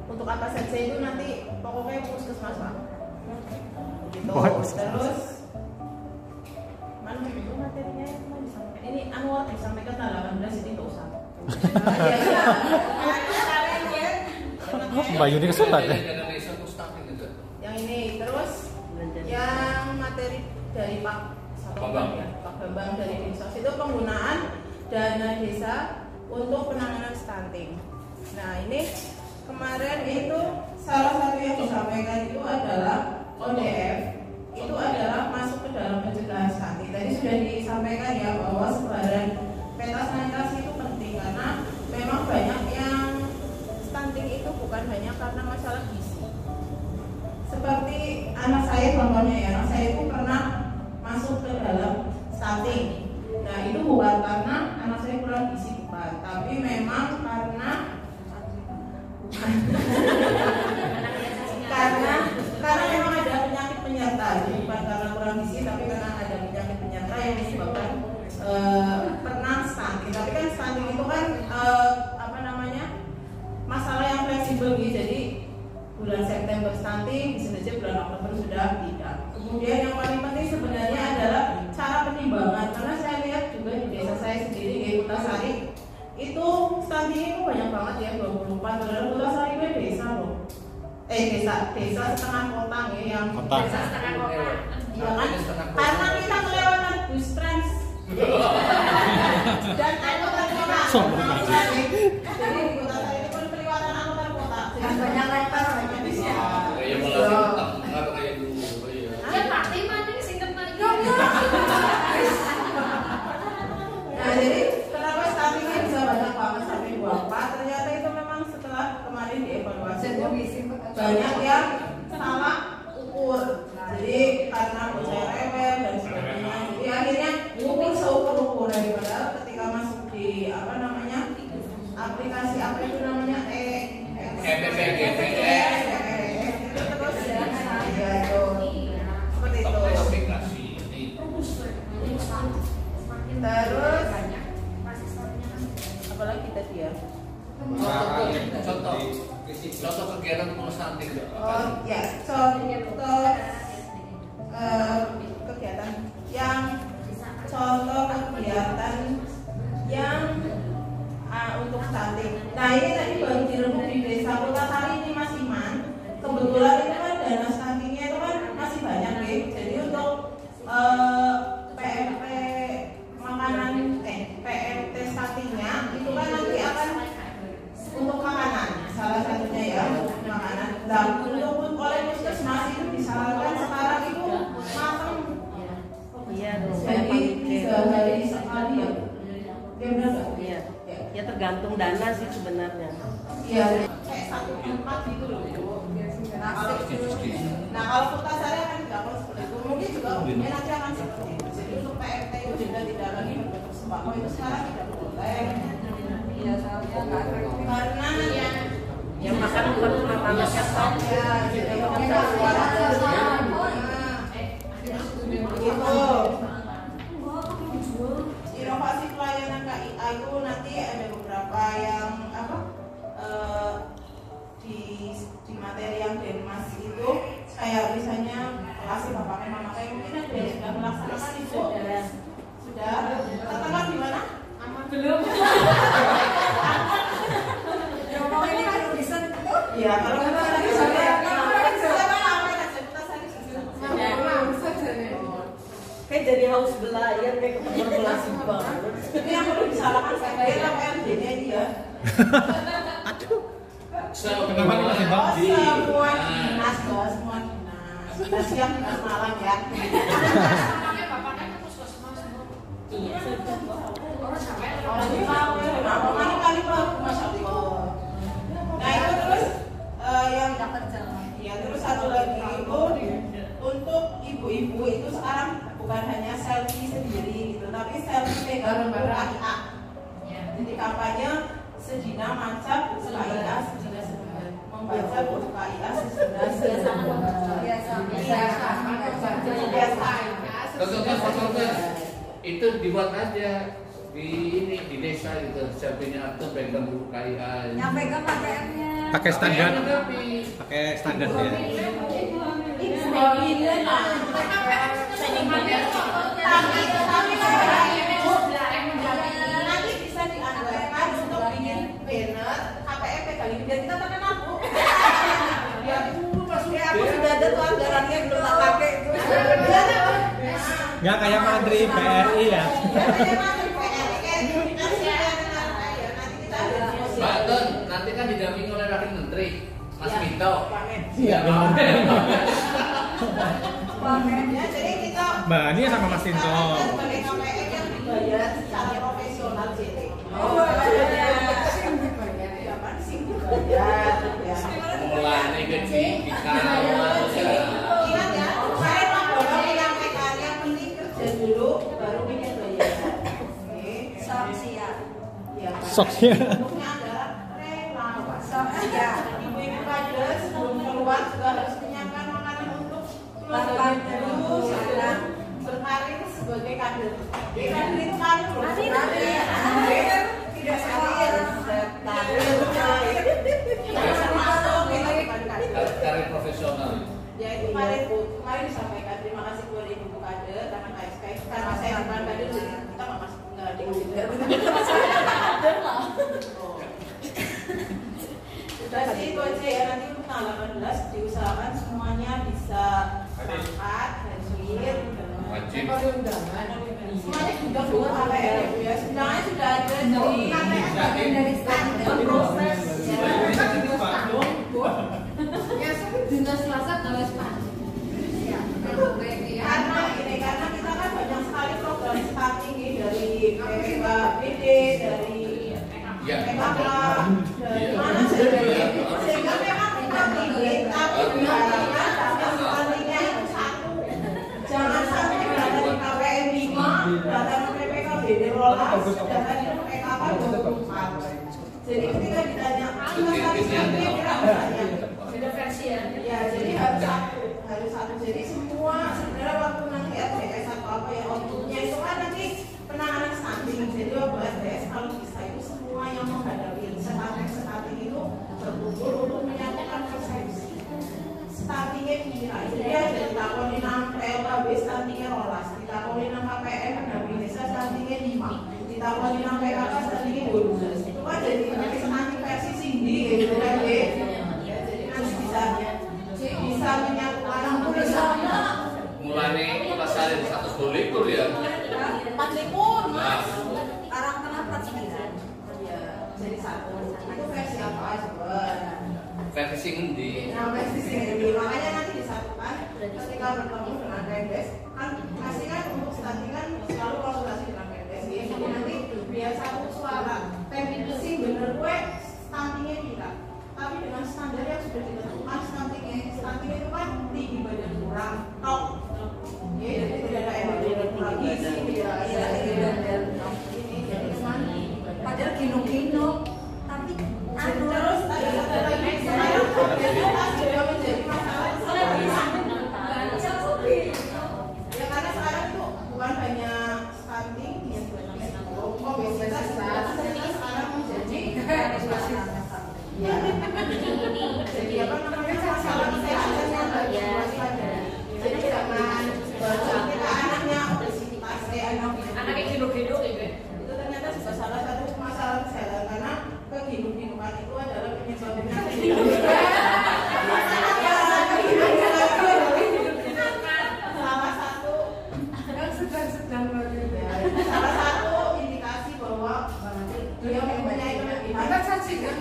Untuk apa saja itu nanti pokoknya puskesmas Pak. Gitu. Terus mana itu materinya yang mau disampaikan? Ini Anwar disampaikan tanggal 18 jadi nggak usah. Mbak Yuni kesulitan ya? Yang ini terus yang materi dari Pak Bambang dari Dinsos itu penggunaan dana desa untuk penanganan stunting. Nah ini kemarin itu salah satu yang disampaikan itu adalah ODF itu adalah masuk ke dalam pencegahan stunting. Tadi sudah disampaikan ya bahwa sebaran peta sanitasi itu penting karena memang banyak yang stunting itu bukan hanya karena masalah gizi. Seperti anak saya contohnya ya, anak saya itu pernah masuk ke dalam stunting. Nah itu bukan karena anak saya kurang gizi bukan, tapi memang karena karena memang ada penyakit penyerta, bukan karena kurang gizi tapi karena ada penyakit-penyerta yang menyebabkan pernah stunting. Tapi kan stunting itu kan masalah yang fleksibel gitu. Jadi bulan September stunting, bisa saja bulan Oktober sudah tidak. Kemudian yang paling penting sebenarnya adalah cara penimbangan, karena saya lihat juga di desa saya sendiri di Kutasari itu stunting itu banyak banget ya, 24. Padahal Kutasari itu desa loh. Desa setengah kota ya, yang Desa setengah kota. ya kan? Karena kita kelewatan bus trans dan angkutan kota. Jadi di Kutasari itu pun kelewatan angkutan kota. Dan banyak letter banyak bisa. Kayak mulai tengah kayak dulu. Ya Pak Timan ini singkat lagi. Nah, jadi kenapa stuntingnya bisa banyak banget sampai 24? Ternyata itu memang setelah kemarin dievaluasi banyak yang salah ukur. Jadi karena bocah rewel dan sebagainya. Jadi akhirnya ukur seukur-ukuran, padahal ketika masuk di aplikasi apa itu namanya terus ya itu seperti itu. Aplikasi ini. Terus apalagi tadi ya? Contoh kegiatan stunting. Oh ya, contoh kegiatan yang untuk stunting. Nah ini tadi baru dirembuk di desa Kutasari ini Mas Iman. Kebetulan itu kan dana stuntingnya itu kan masih banyak ya. Jadi untuk PMT makanan PMT stuntingnya itu kan nanti akan untuk makanan, salah satunya ya untuk makanan. Dan untuk oleh puskesmas itu disarankan sekarang itu matang. Iya dong. Jadi 3 hari sekali ya. Dia benar nggak? Iya. Ya tergantung dana sih sebenarnya. Iya. Kayak 1/4 gitu loh. Nah kalau Kutasari akan dilakukan seperti itu. Mungkin juga umumnya nanti akan seperti itu. Jadi untuk PMT itu juga tidak lagi berbentuk sembako itu sekarang tidak boleh. Iya, soalnya nggak efektif. Karena Yang makan bukan cuma panasnya stok. ya jadi makan suara gitu. Inovasi pelayanan KIA itu nanti ada beberapa yang di materi yang Denmas itu kayak misalnya kasih bapak mama kayak mungkin ada yang sudah melaksanakan itu sudah katakan di mana? Belum. Ini kalau bisa Ya kalau kita lagi Kayak jadi haus belayan kayak kebetulan belasih banget. ini yang perlu disalahkan saya apa yang dia dia. Kenapa nih masih Oh, Bang? semua dinas loh, semua dinas. Dinas siang, dinas malam ya. Bapaknya kan puskesmas semua. Orang sampai Orang tahu ya, kenapa kali baru Masya Allah. Nah itu terus yang ya terus satu lagi itu untuk ibu-ibu itu sekarang bukan hanya selfie sendiri gitu, tapi selfie pegang buku KIA. Jadi kampanye Sedina macam buku KIA, Sedina sebulan membaca buku KIA Contoh itu dibuat aja di desa gitu, selfie-nya atau pegang buku KIA. yang pegang KTM-nya. Pakai standar. Tapi Pakai standar ya. nanti bisa dianggarkan untuk bikin banner KPM pegang ini biar kita terkenal Bu. Ya aku sudah ada tuh anggarannya belum tak pakai itu. Nggak kayak Mandri BRI ya. Mbak Don, nanti kan didampingi oleh Wakil Menteri Mas Minto. Iya benar. Ya, jadi kita Mbak Ani sama Mas Sinto. sebagai KPM yang dibayar secara profesional jadi. Oh, iya. Ya kan sing dibayar ya. Mulane gaji dikawal ya. Ingat ya, saya mendorong menyampaikan yang penting kerja dulu baru punya bayar. Oke. Sosial. Ya. Soknya. Bentuknya adalah relawan. Sosial. Ibu-ibu kada sebelum keluar juga harus menyiapkan makanan untuk keluarga dulu sebelum berkarir sebagai kader. Kader itu kader loh. Tidak salah. Karir profesional. Ya itu kemarin disampaikan. Terima kasih kepada Ibu Kader karena karena saya bukan kader jadi kita nggak masuk nggak dikasih kader lah. Sudah sih itu aja ya, nanti untuk tanggal 18 diusahakan semuanya bisa berangkat hadir. Wajib. Semuanya sudah buat KPR ya, sebenarnya sudah ada di Bagian dari standar proses. Ya, dinas Selasa kalau karena kita kan banyak sekali program stunting nih dari PKBD, dari PKK, dari mana sehingga memang kita ingin tapi diharapkan daftar stuntingnya itu satu, jangan sampai berada di KPM 5, data PKBD lolos, data di PKK 24. Jadi ketika ditanya Beda versi ya. ya, jadi harus satu. Jadi semua sebenarnya waktu nanti SDS atau apa ya outputnya itu kan nanti penanganan stunting. Jadi waktu SDS kalau bisa itu semua yang menghadapi stunting itu berkumpul untuk menyatukan persepsi stuntingnya kira. Jadi ada ditakoni nang PLKB stuntingnya rolas, ditakoni nang KPM pendamping desa stuntingnya 5, ditakoni nang PKK stuntingnya 12. Itu kan jadi stunting versi Cindy gitu kan ya. Bisa menyatukan Mulane pasar 100 ya. 4 likur mas. Arang tengah 49. Ya, jadi satu. Itu versi apa coba? Versi ngendi? Nah, versi sini. Makanya nanti disatukan ketika bertemu dengan Rendes. Kan pasti kan untuk stunting kan selalu konsultasi dengan Rendes. Jadi nanti biar satu suara. Definisi bener gue stuntingnya kita. Tapi dengan standar yang sudah ditentukan stuntingnya itu kan tinggi badan kurang, tok. Ya, jadi tidak ada badan kurang gizi, jadi kemana? Padahal ginung-ginung, tapi Terus ada lagi sekarang obesitas juga menjadi masalah. Ya karena sekarang itu bukan hanya stunting, ya obesitas sekarang menjadi jadi apa namanya masalah kesehatan yang bagi waspada. Jadi jangan kita anaknya obesitas Anaknya gendong-gendong gitu. itu ternyata juga salah satu masalah kesehatan karena keginung-ginungan itu adalah penyebabnya salah satu yang sedang-sedang salah satu indikasi bahwa dia mempunyai kelebihan anak saksi kan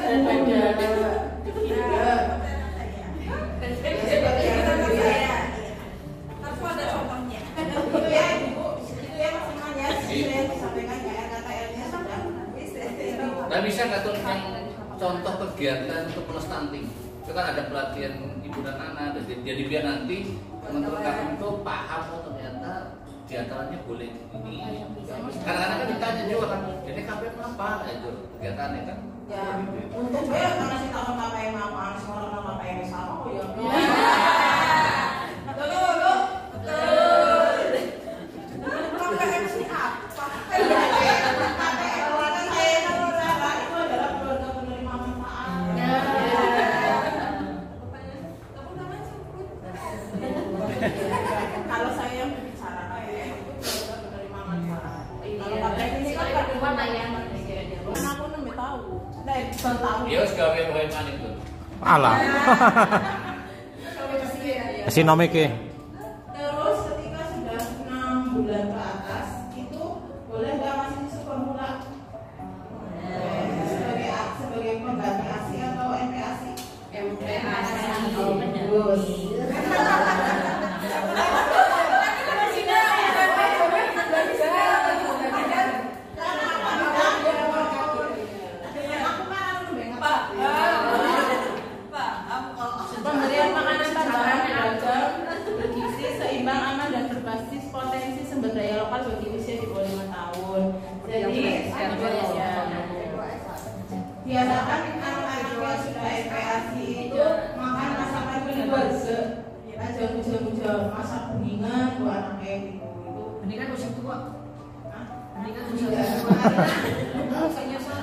harus ada contohnya. itu ya ibu itu ya maksudnya saya disampaikan ya KTL-nya sudah Nah bisa nggak tuh yang contoh kegiatan untuk stunting? Itu kan ada pelatihan ibu dan anak, jadi biar nanti teman-teman kami itu paham oh ternyata diantaranya boleh ini. Kadang-kadang kan ditanya juga kan, jadi KPM apa itu kegiatannya kan? ya untuk gue karena sih tahu KPM apa semua orang KPM sama kok ya KPM sih apa KPM orang saya kalau salah itu adalah keluarga penerima manfaat kalau saya yang berbicara KPM itu keluarga penerima manfaat kalau KPM ini kan Perempuan lah ya. karena aku nembe tahu tahu Ya harus gawe preman itu. Alah. Si nomike. Terus ketika sudah 6 bulan ke atas itu boleh nggak masih susu formula sebagai pengganti ASI atau MPASI? Bagus. Pemberian makanan tambahan beragam, bergizi, seimbang, aman dan berbasis potensi sumber daya lokal bagi usia di bawah 5 tahun. Jadi biasakan anak-anak yang sudah MPASI itu makan masakan keluarga, aja muja-muja masak kuningan buat anak kayak gitu. Ini kan usia tua. Ini kan usia Iya, tua.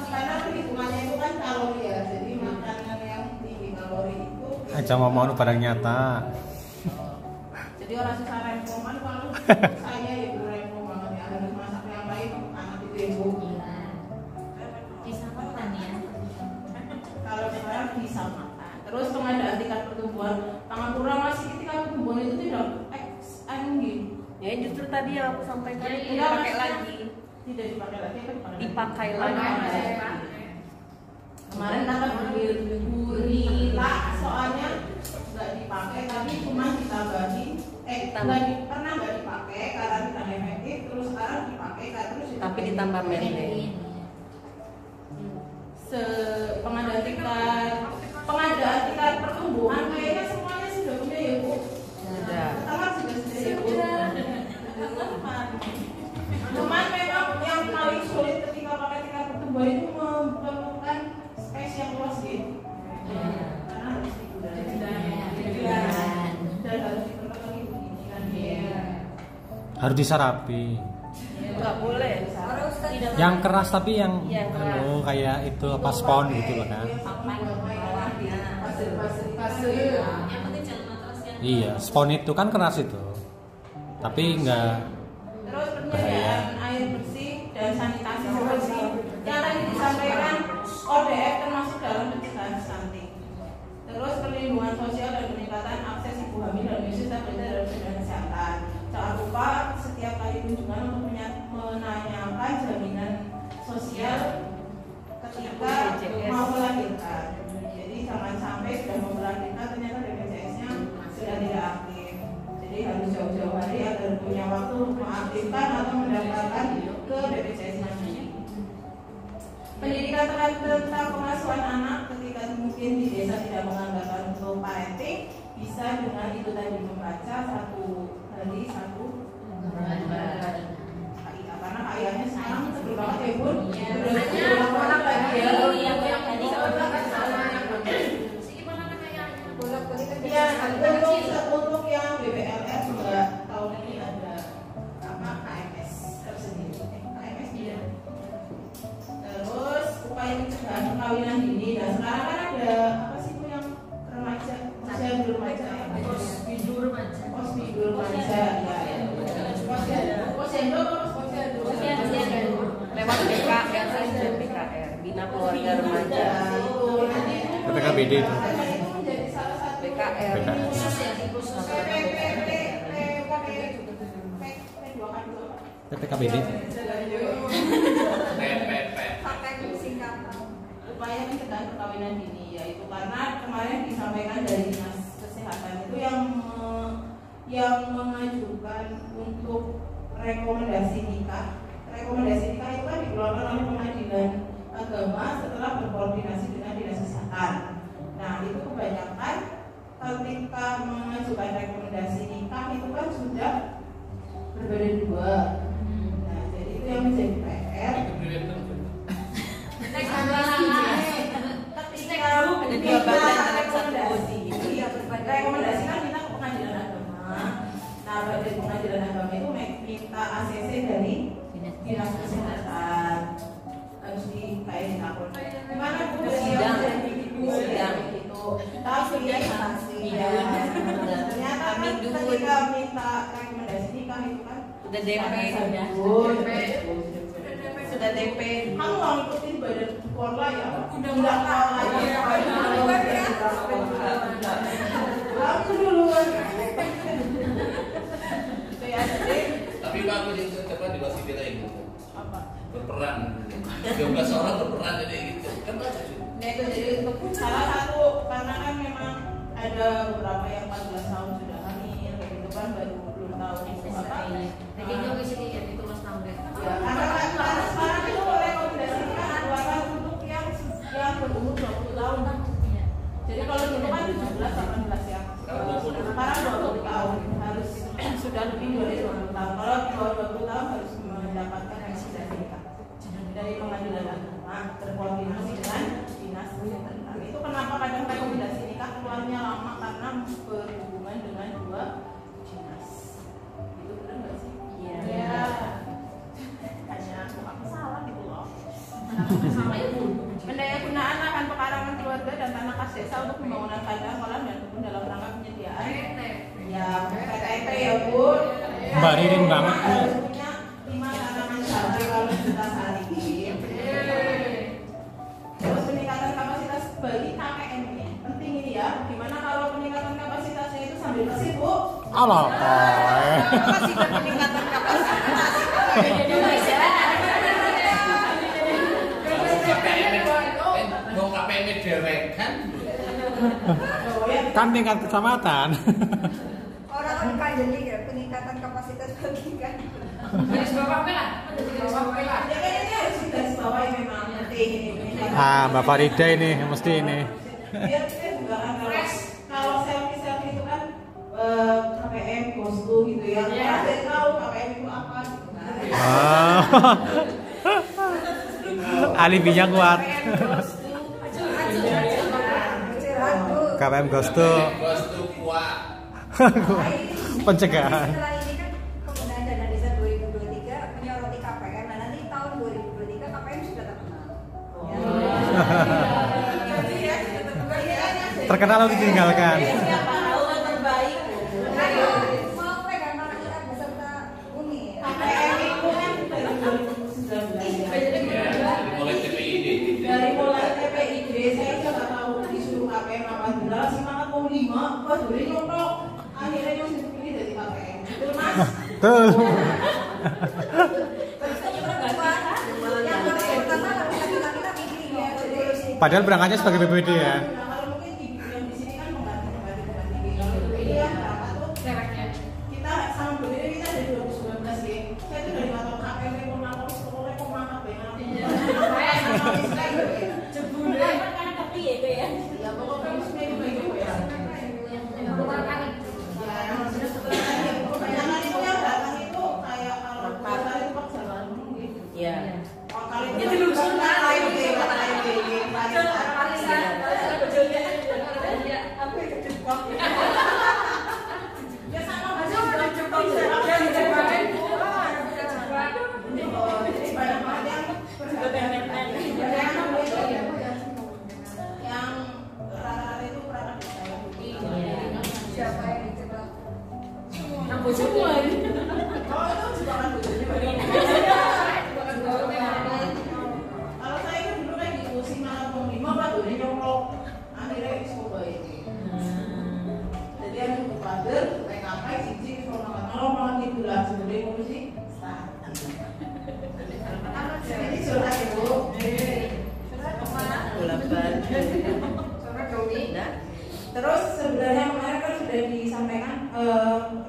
karena perhitungannya itu kan kalori ya, jadi makanan yang tinggi kalori itu Aja ngomong barang nyata. jadi orang susah rempoman kalau saya ibu rempom banget ya, harus masak yang lain anak itu ibu. Bisa makan ya. Kalau sekarang bisa makan. Terus pengadaan tingkat pertumbuhan Pangapura masih tingkat pertumbuhan itu tidak gitu. Ya justru tadi yang aku sampaikan Ya, itu iya, dipakai maksudnya lagi. Tidak dipakai lagi apa Dipakai Oh, lagi. masih dipakai. Kemarin kata Bu Rita soalnya nggak dipakai tapi cuma ditambahin pernah nggak dipakai karena tidak efektif, terus sekarang dipakai terus Tapi ditambah pendek. pengadaan tingkat pertumbuhan kayaknya semuanya sudah punya ya Bu. Sudah. Pertama sudah ya Bu. Cuman memang yang paling sulit ketika pakai tingkat pertumbuhan itu memerlukan space yang luas gitu. Karena harus dan harus diperlukan begini kan ya. Harus disarapi. Enggak boleh. Yang keras tapi yang Yang keras. kayak itu apa spon gitu loh kan. Yang penting jangan matras yang Iya, spon itu kan keras itu. Tapi enggak Terus penyediaan air bersih dan sanitasi seperti yang tadi disampaikan ODF termasuk dalam pencegahan stunting. Terus perlindungan sosial dan peningkatan akses ibu hamil dan menyusui serta dalam pendidikan kesehatan. Jangan lupa setiap kali kunjungan untuk menanyakan jaminan sosial ketika mau melahirkan. Jadi jangan sampai sudah mau melahirkan ternyata BPJS-nya sudah tidak aktif. Jadi harus jauh-jauh hari agar punya waktu mengaktifkan atau mendaftarkan ke BPJS-nya. Pendidikan tentang pengasuhan anak ketika mungkin di desa tidak menganggarkan untuk parenting bisa dengan itu tadi membaca satu hari satu KIA, karena KIA-nya sekarang sebelum banget ya Bun. Orang lagi ya. Ya, untuk yang BBLR juga tahun ini ada apa KMS tersendiri. KMS dia. Terus upaya pencegahan perkawinan dini. Dan sekarang kan ada apa sih Bu yang remaja, posyandu remaja ya? Posyandu remaja. Posyandu remaja ya. Posyandu apa posyandu? Lewat BKR saja, BKR, Bina Keluarga Remaja. PPKBD itu. Itu menjadi salah satu BKR. Khusus ya, khusus. PPKBD. Upaya pencegahan perkawinan dini yaitu karena kemarin disampaikan dari Dinas Kesehatan itu yang mengajukan untuk rekomendasi nikah. Rekomendasi nikah itu kan dikeluarkan oleh Pengadilan Agama setelah berkoordinasi dengan Dinas Kesehatan. Nah itu kebanyakan ketika mengajukan rekomendasi nikah itu kan sudah berbeda dua. Nah jadi itu yang menjadi PR. Ada dua bagian dalam satu body. Iya, rekomendasi kan kita ke Pengadilan Agama. Nah, dari Pengadilan Agama itu minta ACC dari Dinas Kesehatan. Harus dikain akun. Gimana Bu? Sidang. Sidang itu. Tapi dia pasti. Ternyata kan ketika minta rekomendasi nikah itu kan Sudah DP. Sudah DP. Kamu mau ikutin badan Korla ya? Udah nggak tahu lagi. Aku duluan. Itu ya, jadi Tapi bagus itu coba di luar sini gitu. apa? Berperan. 12 orang berperan jadi gitu. Kan bagus sih. Nah itu jadi untuk salah satu karena kan memang ada beberapa yang 14 tahun sudah hamil, kayak gitu kan baru belum tahu itu apa. Jadi itu sini ya itu Mas Tamret. Ya, karena sekarang itu rekomendasikan adalah untuk yang berumur 20 tahun. Jadi kalau dulu kan 17, 18 ya. Sekarang 20 tahun harus sudah lebih dari 20 tahun. Kalau di bawah 20 tahun harus mendapatkan rekomendasi nikah dari Pengadilan Agama terkoordinasi dengan Dinas Kesehatan. Itu kenapa kadang rekomendasi nikah keluarnya lama karena berhubungan dengan dua dinas. Itu benar nggak sih? Iya. Ya. Pendaya gunaan lahan pekarangan keluarga dan tanah kas desa untuk pembangunan kandang, kolam dan kebun dalam rangka penyediaan. Ya, PTP ya Bu. Mbak Ririn banget. Harus punya 5 tanaman cabai kalau kita salikin. Terus peningkatan kapasitas bagi KPM ini penting ini ya. Gimana kalau peningkatan kapasitasnya itu sambil mesin Bu? Allah, Masih ada peningkatan kapasitas. Mau KPM derek kan? kan tingkat kecamatan. Orang kan jadi ya peningkatan kapasitas bagi kan. Garis bawah lah. Garis bawah lah. Ya kan ini harus garis bawahi memang penting ini. Mbak Farida ini mesti ini. Biar kita juga kan kalau selfie itu kan KPM, GoTo gitu ya. Kita tahu KPM itu apa gitu kan. Alibinya kuat. KPM GoTo. GoTo kuat. Pencegahan. Setelah ini kan penggunaan dana desa 2023 menyoroti KPM. Nah nanti tahun 2023 KPM sudah terkenal. Jadi ya sudah terkenal ya. Terkenal lalu ditinggalkan. Siapa tahu kan terbaik. Mau pegang tangan kita beserta bumi. KPM itu kan dari 2019 ya. Dari mulai TPID. Dari mulai TPID saya juga tahu disuruh KPM apa jelas semangat mau 5 pas beli nyontok akhirnya yang dipilih dari KPM betul Mas? Tuh. Yang pertama harus kita mikir ya. Padahal berangkatnya sebagai BPD ya. Nah, kalau mungkin yang di sini kan pengganti kalau BPD yang berapa tuh kita sama BPD kita dari 2019 ya. Saya tuh dari kantor KPM pun lapor sekolahnya kok mangap ya. Ya pokoknya musuhnya itu baik ya. Kebanyakan itu yang datang itu kayak kalau pasar itu pak jalan gitu. Ya. Kali itu dilusun lain ya sama aja udah Jepang jadi banyak banget yang rata-rata itu perangkat desa. Siapa yang dicoba? Aku semua ini. Oh itu juga kan bojone kalau saya kan dulu kayak gitu sih malah mau 5 pak udah nyolok akhirnya itu coba ini jadi yang untuk pader kayak ngapain sih kalau malah gitu lah sebenarnya mau sih jadi surat itu surat kemana? Surat Domi. Terus sebenarnya kemarin kan sudah disampaikan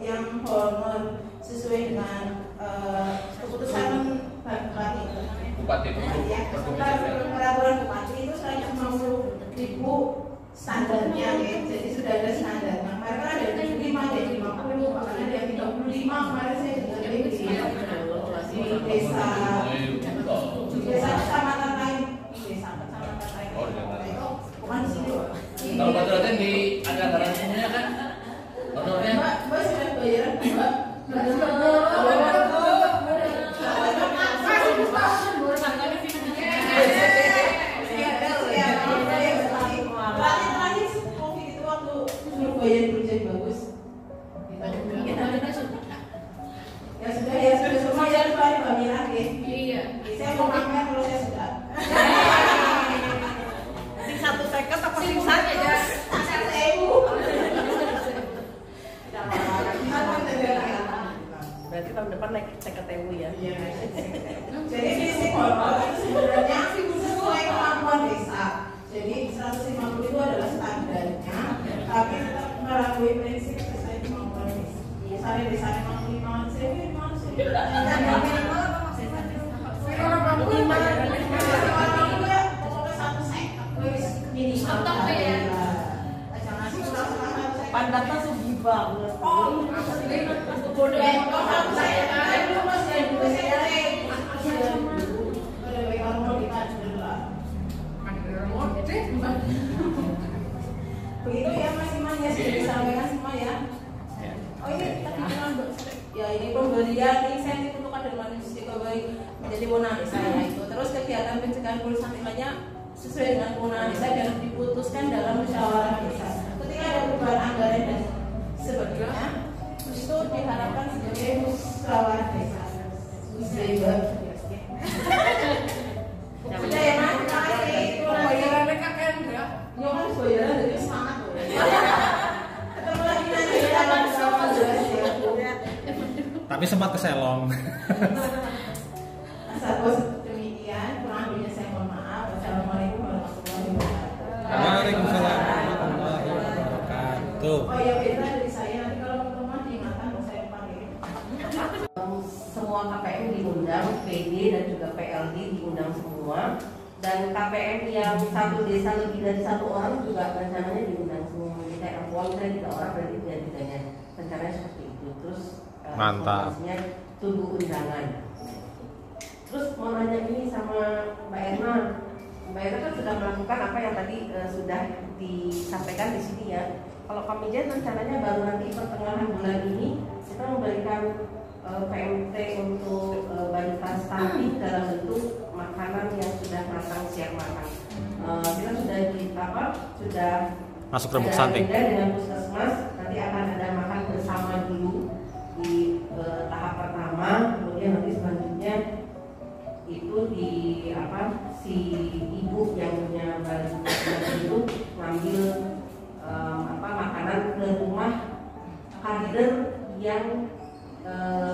yang honor sesuai dengan keputusan Bupati ya, peraturan bupati itu 150.000 standarnya ya. Jadi sudah ada standar. Nah, kemarin kan ada 75 jadi 50, bahkan ada yang 35 kemarin saya juga di desa kecamatan lain itu bukan di sini loh. Kalau patrotin di ada anggaran semuanya kan? Honornya Mbak sudah bayaran Mbak. Terakhir COVID itu waktu Surabaya berjalan bagus. Ya sudah semua jangan lupa dipanggil lagi. Iya. Saya mau pamer kalau saya sudah. Sing 1 second apa sing Singkat aja. Berarti tahun depan naik TKTU ya. Jadi visi honor itu sebenarnya sesuai kemampuan desa. Jadi 150 itu adalah standarnya, tapi tetap melalui prinsip sesuai kemampuan desa. Misalnya desa 55, saya 55. Orang itu ya pokoknya 1 sek, minimal. Stop ya. Jangan sih setengah 1 sek. Pandatnya sugi banget. Oh, bodoh ya. Kalau saya dulu masih ada 2 sek. Begitu ya Mas Iman ya sudah disampaikan semua ya. Oh ini tadi bilang ya ini pemberian insentif untuk kader manusia. jadi kewenangan saya itu. Terus kegiatan pencegahan polusi limbahnya sesuai dengan kewenangan desa dan diputuskan dalam musyawarah desa. Ketika ada perubahan anggaran dan sebagainya, itu diharapkan sebagai musyawarah desa. Sudah ya mas, makasih. Bayarannya kakek enggak? Ya kan bayaran jadi semangat. Ketemu lagi nanti dalam musyawarah desa. Tapi sempat keselong. Asal demikian, kurang lebihnya saya mohon maaf. Wassalamualaikum warahmatullahi wabarakatuh. Waalaikumsalam warahmatullahi wabarakatuh. Oh ya beda dari saya, nanti kalau ketemu diingatkan saya panggil. Semua KPM diundang, PD dan juga PLD diundang semua. Dan KPM yang satu desa lebih dari satu orang juga rencananya diundang semua. Jadi kayak Polda 3 orang berarti tiga-tiganya. Rencananya seperti itu. Terus Mantap. tunggu undangan. Terus mau nanya ini sama Mbak Erna. Mbak Erna kan sudah melakukan apa yang tadi sudah disampaikan di sini ya. Kalau Pamijen rencananya baru nanti pertengahan bulan ini kita memberikan PMT untuk balita stunting dalam bentuk makanan yang sudah matang siap makan. Kita sudah Masuk rembuk stunting. dengan puskesmas, nanti akan ada makan bersama dulu di tahap pertama, kemudian nanti selanjutnya itu si ibu yang punya balita itu ngambil makanan ke rumah kader yang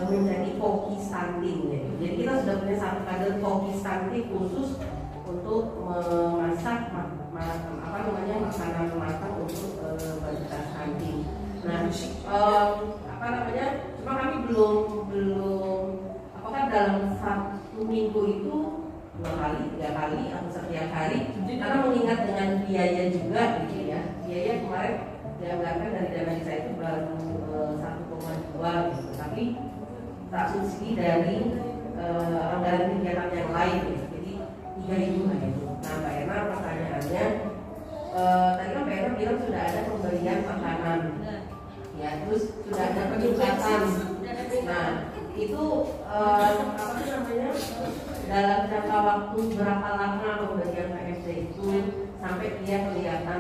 menjadi koki stunting ya. Jadi kita sudah punya satu kader koki stunting khusus untuk memasak makanan matang untuk balita stunting. Nah, cuma kami belum apakah dalam 1 minggu itu 2 kali, 3 kali atau setiap hari, karena mengingat dengan biaya juga gitu ya. Biaya kemarin dianggarkan dari dana desa itu baru 1,2 gitu, tapi tak subsidi dari anggaran kegiatan yang lain gitu. Jadi 3.000 hanya itu. Nah Mbak Erna pertanyaannya, tadi kan Mbak Erna bilang sudah ada pemberian makanan, ya terus sudah ada peningkatan. Nah itu dalam jangka waktu berapa lama pemberian PSD itu sampai dia kelihatan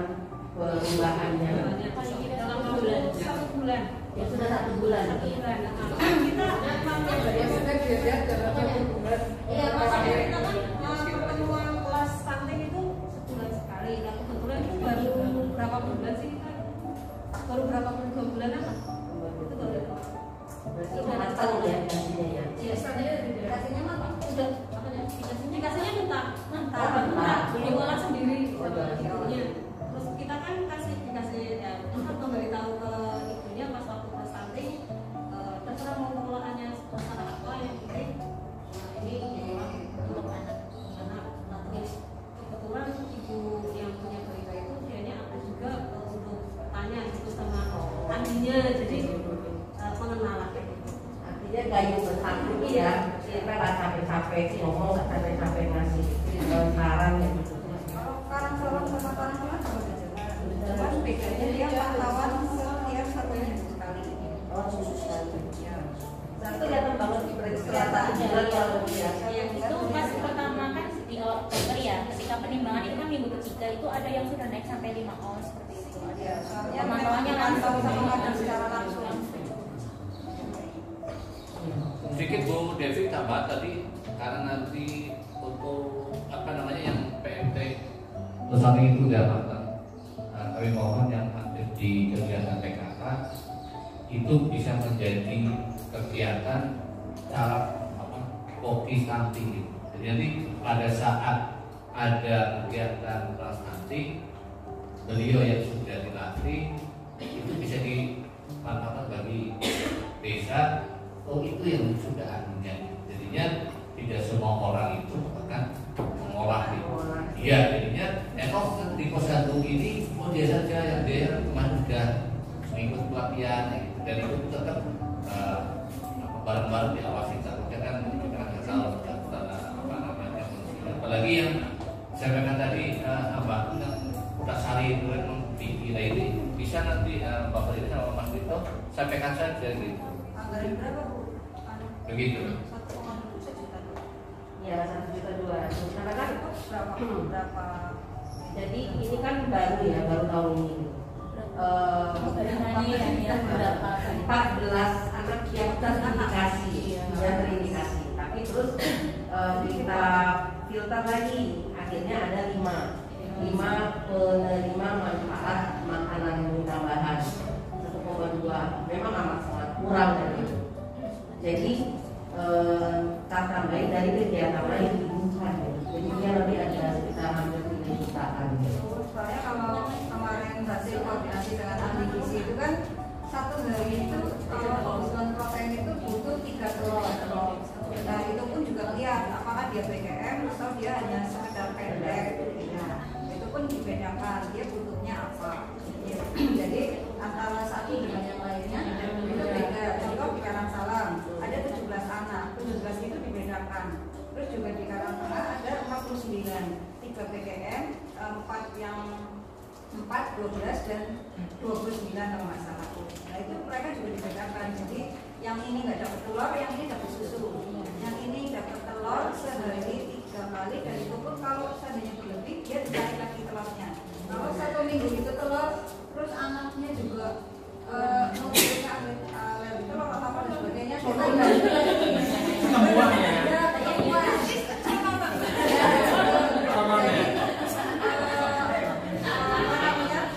perubahannya? Satu bulan. Ya sudah 1 bulan. Kita ya sudah belajar dalam 1 bulan. Iya, makanya kita kan pertemuan kelas stunting itu sebulan sekali. Nah kebetulan itu baru berapa bulan sih kita? Baru berapa bulan, 2 bulan apa? Itu baru. Berarti matang ya dikasihnya ya. Iya, dikasihnya matang. Sudah apa ya? Dikasihnya mentah. Belum olah sendiri sama ibunya. Terus kita kan dikasih ya, kita memberitahu ke ibunya pas waktu kelas stunting, terserah mau pengolahannya masalah apa yang penting ini untuk anak. Nah terus kebetulan ibu yang punya berita itu dianya ada juga untuk tanya gitu sama andinya, jadi mengenal kayak gitu. Artinya gayung bersatu ya, kita nggak capek-capek ngomong, nggak capek-capek ngasih saran ya gitu. Kalau Karangsolong sama Karangsolong sama saja. Cuman bedanya dia pantauan setiap 1 minggu sekali. Oh khusus sekali. Ya. Berarti kelihatan banget di kelihatannya kalau biasa. Itu pas pertama kan di Oktober ya, ketika penimbangan itu kan minggu ketiga itu ada yang sudah naik sampai 5 ons seperti itu. Ya, soalnya Pemantauannya pantau langsung. sama kader secara langsung. Sedikit Bu Devi tambah tadi, karena nanti untuk yang PMT pesantren itu udah matang. Kami mohon yang aktif di kegiatan PKK itu bisa menjadi kegiatan cara koki stunting. Jadi nanti pada saat ada kegiatan kelas stunting, beliau yang sudah dilatih itu bisa dimanfaatkan bagi desa. Oh itu yang sudah anunya. Jadinya tidak semua orang itu akan mengolah itu. Iya, jadinya di posyandu ini dia saja yang dia kemarin sudah mengikut pelatihan gitu. Dan itu tetap bareng-bareng diawasi. Takutnya kan kita nggak tahu apalagi yang saya katakan tadi yang udah sari itu di ini bisa nanti Bapak ini sama Mas Dito sampaikan saja gitu. Anggaran berapa Bu? Begitu. 1,7 juta. berapa? Jadi ini kan baru ya, baru tahun ini. 14 anak yang terindikasi, tapi terus kita filter lagi, akhirnya ada 5 penerima manfaat makanan tambahan 1,2, memang amat sangat kurang dari itu. Jadi kita tambahin dari kegiatan lain bukan, jadi dia lebih ada sekitar hampir 3 jutaan. Soalnya kalau kemarin hasil koordinasi dengan ahli gizi itu kan satu hari itu kalau kebutuhan protein itu butuh 3 telur. Nah itu pun juga lihat apakah dia PKM atau dia hanya sekedar pendek. Nah itu pun dibedakan dia butuhnya apa. Jadi antara satu dengan yang lainnya itu beda. Contoh di Karangsalam ada 17 anak, 17 itu dibedakan. Terus juga di Karangtengah ada 49, 3 PKM, 4 12 dan 29 kalau nggak salah. Nah itu mereka juga dibedakan. Jadi yang ini nggak dapat telur, yang ini dapat susu. Yang ini dapat telur sehari 3 kali, dan itu pun kalau seandainya berlebih dia ditarik lagi telurnya. Kalau 1 minggu itu telur, terus anaknya juga nutrisinya alergi telur atau apa dan sebagainya.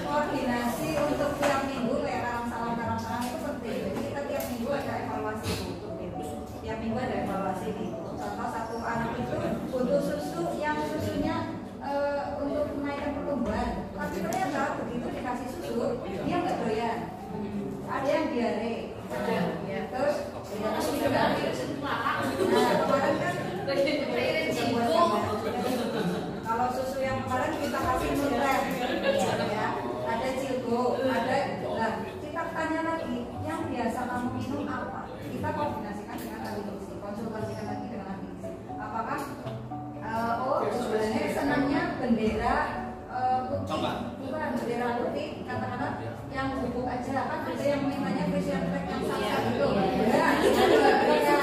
Koordinasi untuk tiap minggu kayak Karangsalam itu penting. Jadi kita tiap minggu ada evaluasi untuk itu. Tiap minggu ada evaluasi gitu. Contoh satu anak itu butuh susu yang susunya untuk menaikkan pertumbuhan. Tapi ternyata begitu dikasih susu dia nggak doyan. Ada yang diare. Terus kemarin kan kalau susu yang kemarin kita kasih Nutren, ya, ada Cilgo, ada. Nah, kita tanya lagi, yang biasa kamu minum apa? Kita koordinasikan dengan ahli gizi, konsultasikan lagi dengan ahli gizi. Apakah sebenarnya senangnya bendera putih, bukan bendera putih, katakanlah yang bubuk aja, kan ada yang mintanya Christian Flag yang sama itu. Ya, itu juga ya.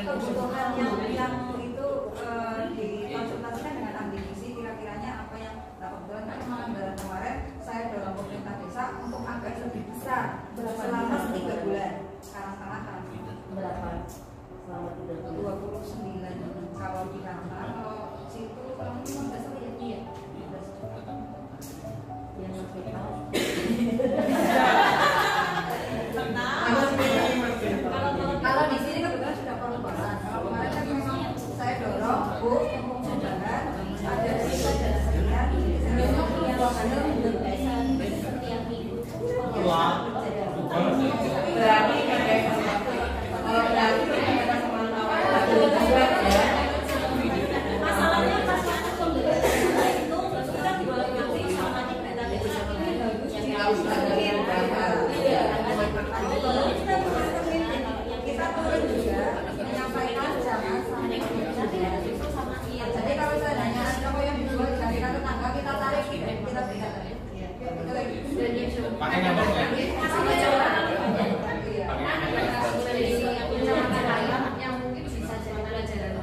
Kebutuhan yang itu dikonsultasikan dengan ahli gizi, kira-kiranya apa yang kebetulan kan kemarin saya dalam pemerintah desa untuk agar lebih besar selama 3 bulan. Karangtengah Berapa? Selama 3 bulan? 29 kalau di Karangtengah, kalau situ kalau 15 atau ya? Iya. Yang masih tahu. Kalau di sini kebetulan sudah perubahan. Kalau kemarin kan memang saya dorong Bu perubahan ada sisa dan sekian. Memang perubahannya setiap minggu. Berarti kalau berarti ada pemantauan juga ya. Masalahnya pas anak pembelajaran itu kita dibolak-balik sama di kereta desa ini yang Harus ada yang kita turun juga menyampaikan jangan sampai jadi kalau saya nanya apa yang dijual dari tetangga kita tarik kita berikan Pakai nyambung ya? yang mungkin bisa jadi pelajaran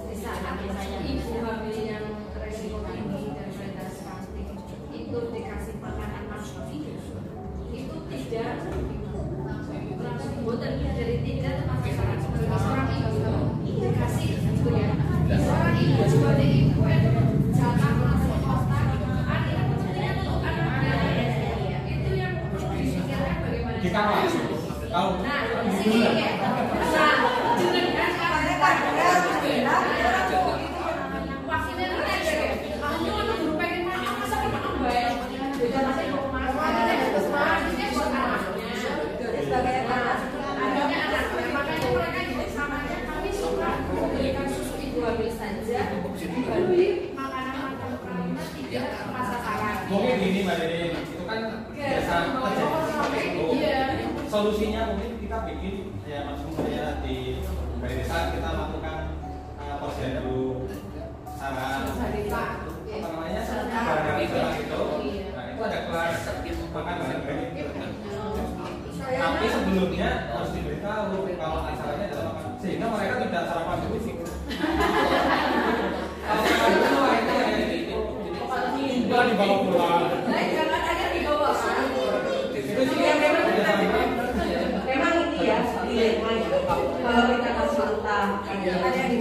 di saat ibu hamil yang resiko tinggi dan bebas stunting itu dikasih makanan nasi itu tidak langsung boten dari tidak termasuk syarat sebagai seorang ibu dikasih gitu ya seorang ibu sebagai ibu itu jatah langsung kota ada kepentingan untuk anaknya itu yang perlu dipikirkan bagaimana Kita tahu. nah di sini ya vaksinnya kan aja ya kamu anak baru pengen makan masa kan makan baik beda masih mau makan vaksinnya buat anaknya sebagai adanya anaknya makanya mereka juga samanya kami suka memberikan susu ibu hamil saja dibanding makanan-makanan lainnya tidak tepat sasaran Mungkin gini Mbak Dede, itu kan biasa terjadi. iya Solusinya mungkin kita bikin ya maksudnya ya di Balai Desa kita lakukan posyandu saran apa namanya barang itu nah itu ada kelas makan bareng-bareng gitu. Tapi sebelumnya harus diberitahu kalau acaranya adalah sehingga mereka tidak sarapan dulu sih. Kalau sarapan dulu itu tiba dibawa pulang. Jangan ada di bawah. Itu sih yang memang ini ya, kalau kita kasih utang, ada yang